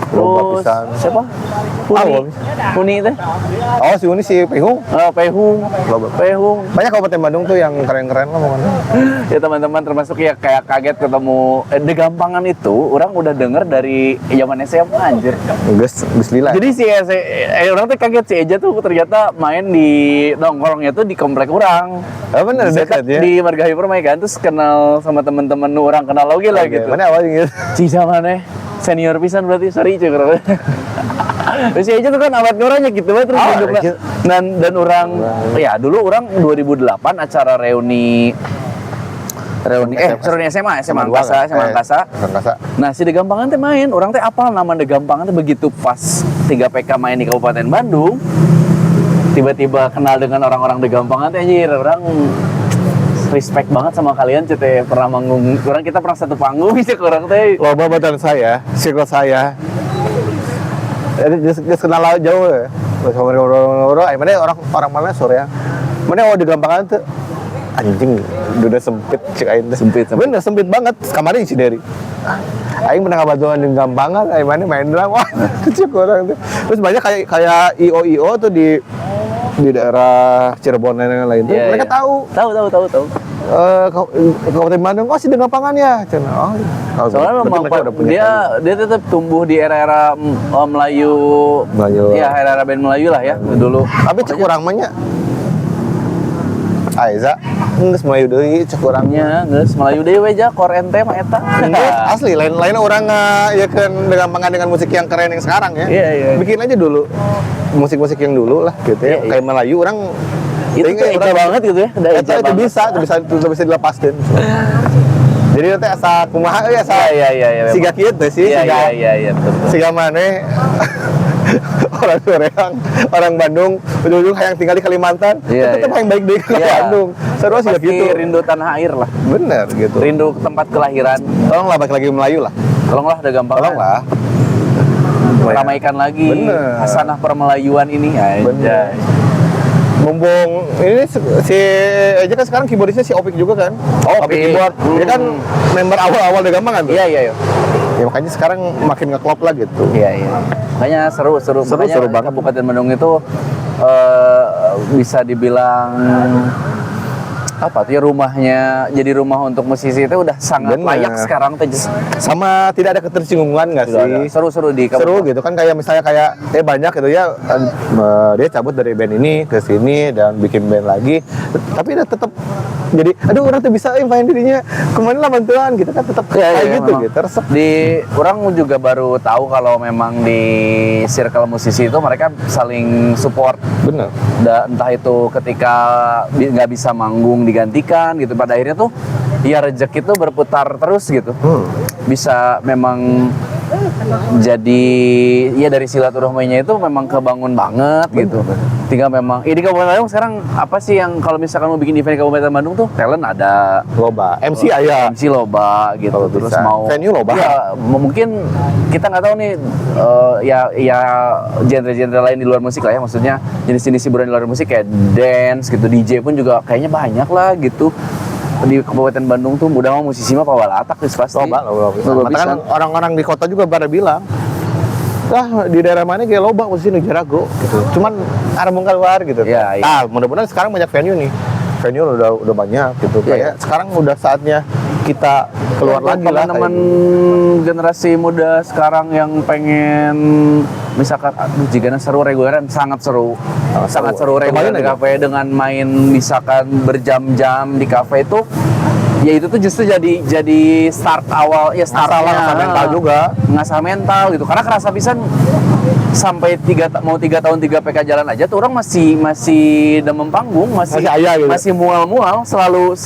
Terus siapa? Huni teh. Oh, si Huni si Pehung. Pehung. Banyak Kabupaten Bandung tuh yang keren-keren lah pokoknya. Ya teman-teman, termasuk ya kayak kaget ketemu Degampangan itu, orang udah denger dari zaman SMA anjir. Geus lila. Jadi orang tuh kaget si Eja tuh ternyata main di nongkrongnya tuh di komplek orang. Oh bener, dekat ya. Di Margahayu Permai kan, terus kenal sama teman-teman orang kenal lagi lah gitu. Mana awal gitu. Cica mana? Senior pisan berarti, sorry cuy. Terus si Eja tuh kan awet ngoranya gitu terus hidupnya. Dan orang ya dulu orang 2008 acara reuni SMA Angkasa. Nah, si Degampangan teh main, orang teh apal nama Degampangan teh begitu pas 3PK main di Kabupaten Bandung. Tiba-tiba kenal dengan orang-orang Degampangan teh anjir, orang respect banget sama kalian teh pernah manggung. Kita pernah satu panggung sih orang teh. Loba batan saya, circle saya. Jadi kenal jauh ya. ngobrol-ngobrol, mana orang mana sore ya. Mana di Gampangan tuh anjing udah sempit cek aing teh. Sempit. Bener sempit banget. Kemarin si Derry. Aing pernah kebetulan di Gampangan, aing mana main drum. Wah, kecil orang tuh. Terus banyak kayak IO tuh di daerah Cirebon dan lain tuh. Mereka tahu. Kabupaten Bandung, si di Gampangan ya. Soalnya memang dia tetap tumbuh di era-era Melayu. Ya, era-era band Melayu lah ya dulu. Tapi cek urang mah nya Aiza geus Melayu deui cek urangnya. Geus Melayu deui we ja kor ente mah eta. Asli lain orang yakeun dengan musik yang keren yang sekarang ya. Iya. Bikin aja dulu musik-musik yang dulu lah gitu ya. Kayak Melayu orang itu eja banget gitu ya. Itu bisa dilepaskan. Jadi nanti asa kumaha euy asa. Iya. Siga kieu teh sih. Iya, betul. Siga maneh orang Korea, orang Bandung, ujung-ujung yang tinggal di Kalimantan, tetap yang baik di Bandung. Seru sih gitu. Rindu tanah air lah. Bener gitu. Rindu tempat kelahiran. Tolonglah balik lagi Melayu lah. Tolonglah udah gampang. Tolonglah. Ramaikan lagi. Bener. Hasanah permelayuan ini aja. Mumpung ini si aja kan sekarang keyboardisnya si Opik juga kan. Opik keyboard. Dia kan member awal-awal udah gampang kan tuh. Iya. Ya makanya sekarang makin ngeklop lah gitu. Iya. Makanya seru banget. Kabupaten Bandung itu bisa dibilang apa tuh ya, rumahnya jadi rumah untuk musisi itu udah sangat layak sekarang tuh. Sama tidak ada ketersinggungan nggak sih? Seru di seru gitu kan, kayak misalnya banyak gitu ya, dia cabut dari band ini ke sini dan bikin band lagi, tapi dia tetap jadi orang tuh bisa main dirinya kemana lah bantuan gitu kan, tetap kayak gitu resep. Di orang juga baru tahu kalau memang di circle musisi itu mereka saling support. Bener. Entah itu ketika nggak bisa manggung digantikan gitu, pada akhirnya tuh ya rezeki itu berputar terus gitu. Bisa memang jadi ya dari silaturahminya itu memang kebangun banget gitu. Tinggal memang di Kabupaten Bandung sekarang apa sih yang kalau misalkan mau bikin event di Kabupaten Bandung tuh talent ada loba, MC loba gitu. Terus mau venue loba ya mungkin kita nggak tahu nih ya genre-genre lain di luar musik lah ya, maksudnya jenis-jenis hiburan di luar musik kayak dance gitu, DJ pun juga kayaknya banyak lah gitu. Di Kabupaten Bandung tuh udah mau musisi mah pawalatak sih pasti. Loba. Kan orang-orang di kota juga pada bilang, di daerah mana kayak loba musisi nu jarago gitu. Cuman ada mau keluar gitu. Iya. Mudah-mudahan sekarang banyak venue nih. Venue udah banyak gitu. Kayak sekarang udah saatnya kita keluar lagi lah. Teman-teman generasi muda sekarang yang pengen misalkan jika seru reguleran sangat seru reguleran di kafe dengan main misalkan berjam-jam di kafe itu, ya itu tuh justru jadi start awal ya, startnya ngasah mental juga, ngasah mental gitu, karena kerasa pisan sampai 3 tahun 3 PK jalan aja tuh orang masih demam panggung, masih ayah gitu, masih mual selalu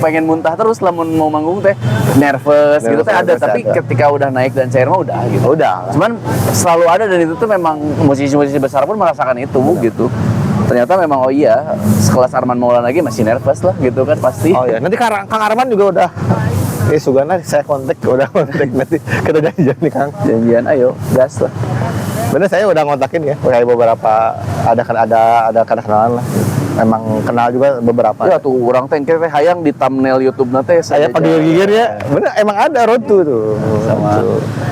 pengen muntah terus lamun mau manggung teh nervous gitu teh ada, tapi ketika udah naik dan cair mah udah gitu. Cuman selalu ada, dan itu tuh memang musisi-musisi besar pun merasakan itu gitu. Ternyata memang sekelas Arman Maulana lagi masih nervous lah gitu kan pasti. Nanti Kang Arman juga udah Sugana saya kontak nanti kita janjian nih Kang. Janjian ayo gas lah. Bener, saya udah ngontakin ya, kayak beberapa ada kenalan lah. Emang kenal juga beberapa. Ya tuh orang teh hayang di thumbnail YouTube nanti saya panggil gigir ya. Bener, emang ada Rotu tuh sama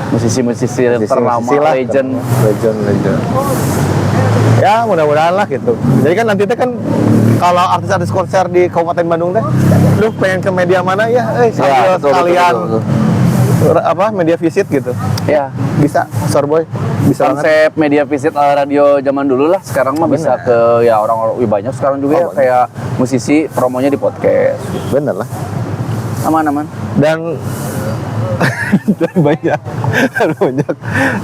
musisi-musisi ternama, legend. Ya mudah-mudahan lah gitu. Jadi kan nanti kan kalau artis-artis konser di Kabupaten Bandung teh, lu pengen ke media mana ya? Sambil sekalian media visit gitu. Ya, bisa Sorboy. Bisa konsep banget. Media visit ala radio zaman dulu lah. Sekarang mah bisa ke ya orang-orang banyak sekarang juga ya, kayak musisi promonya di podcast. Bener lah. Aman. Dan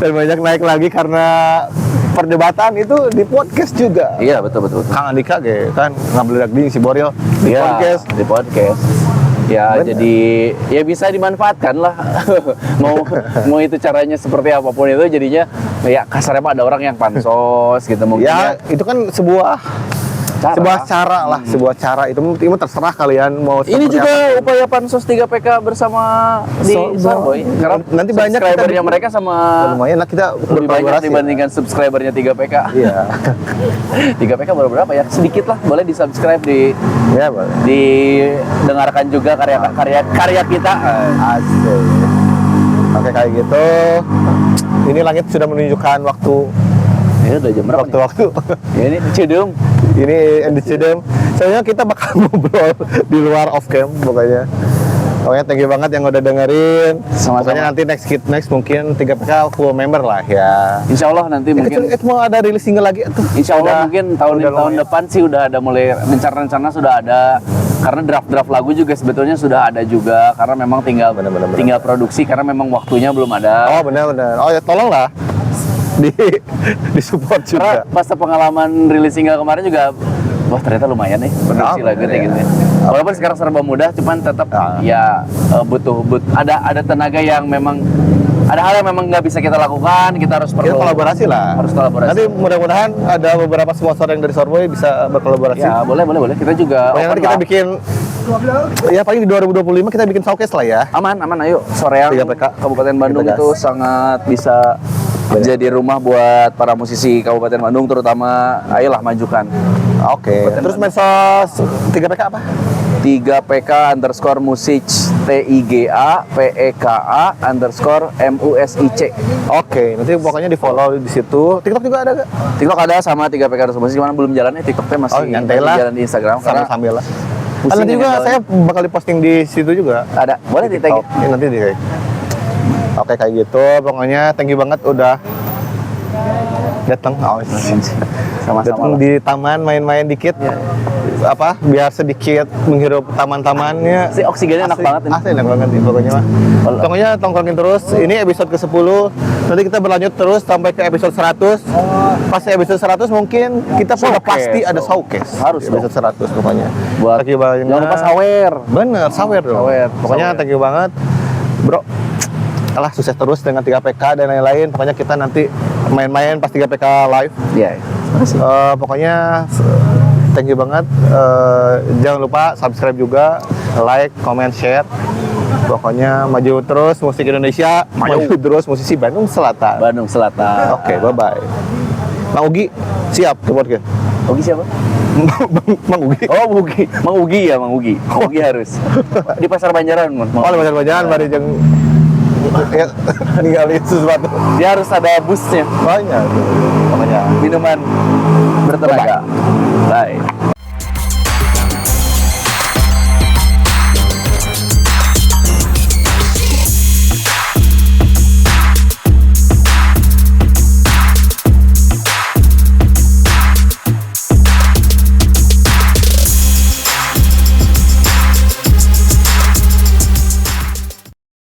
banyak naik lagi karena perdebatan itu di podcast juga. Iya, betul. Kang Andika kan ngabeledak di si Boril di podcast. Ya, jadi ya bisa dimanfaatkan lah. mau itu caranya seperti apapun itu, jadinya ya kasarnya ada orang yang pansos gitu mungkin. Ya, itu kan sebuah sebuah cara lah, sebuah cara itu terserah kalian mau Ini seperti juga apa. upaya Pansus 3PK bersama di Starboy. Karena nanti banyak subscribernya mereka sama lumayan lah kita lebih banyak berkolaborasi dibandingkan subscribernya 3PK. Iya. 3PK baru berapa ya? Sedikit lah, boleh di-subscribe Ya, boleh. didengarkan juga karya kita. Asik. Oke, kayak gitu. Ini langit sudah menunjukkan waktu Ini udah jam berapa? waktu. Ya, ini Cidum. Ini Andy Cidem. Soalnya kita bakal ngobrol di luar off cam pokoknya. Pokoknya thank you banget yang udah dengerin. Sama-sama. Pokoknya nanti next mungkin 3PK full member lah ya. Insya Allah nanti mungkin Itu mau ada rilis single lagi tuh. Insya Allah mungkin tahun lumayan. depan sih udah ada mulai rencana sudah ada, karena draft lagu juga sebetulnya sudah ada juga, karena memang tinggal tinggal produksi karena memang waktunya belum ada. Oh benar. Oh ya tolonglah di support Karena juga. pas pengalaman rilis single kemarin juga, wah ternyata lumayan nih produksi lagu kayak gitu. Walaupun sekarang serba mudah, cuman tetap ya butuh ada tenaga yang memang ada hal yang memang nggak bisa kita lakukan, kita harus perlu Kita kolaborasi lah. Harus kolaborasi. Nanti mudah-mudahan ada beberapa sponsor yang dari Sorboy bisa berkolaborasi. Ya boleh. Kita juga Pokoknya nanti kita lah. bikin ya paling di 2025 kita bikin showcase lah ya. Aman ayo. Soreang 3PK. Kabupaten Bandung Kita gas. itu sangat bisa jadi rumah buat para musisi Kabupaten Bandung, terutama ayolah majukan. Oke. Terus medsos 3PK apa? 3PK underscore musik TIGA PEKA underscore MUSIC. Oke, nanti pokoknya di follow di situ. TikTok juga ada gak? TikTok ada sama 3PK underscore musik, cuman belum jalan TikToknya masih, nyantai masih lah. jalan di Instagram. Karena Sambil lah. pusing Nanti juga ini saya bakal diposting di situ juga. ada, boleh di tag. TikTok. Ini nanti di Oke kayak gitu. Pokoknya thank you banget udah datang. Sama-sama Datang lah. di taman main-main dikit. Apa? Biar sedikit menghirup taman-tamannya. Si oksigennya enak banget ini. Asli enak banget nih pokoknya mah. Pokoknya tongkrongin terus. Ini episode ke-10. Nanti kita berlanjut terus sampai ke episode 100. Pas episode 100 mungkin kita sudah pasti ada showcase. Harus di episode 100 pokoknya. Buat Thank you banget. jangan lupa sawer. Bener, sawer dong. Sawer, Pokoknya sawer. thank you banget. Bro, alah sukses terus dengan 3PK dan lain-lain. Pokoknya kita nanti main-main pas 3PK live. Iya. Pokoknya thank you banget. Jangan lupa subscribe juga, like, comment, share. Pokoknya maju terus musik Indonesia, maju terus musisi Bandung Selatan. Bandung Selatan. Oke, bye-bye. Mang Ugi, siap ke podcast. Ugi siapa? Mang Ugi. Oh, Ugi. Mang Ugi ya, Mang Ugi. Ugi harus. Di Pasar Banjaran, Mang. Oh, banyak-banyak mari jeung ya, ninggalin sesuatu. Dia harus ada busnya, Banyak. Pokoknya minuman bertenaga.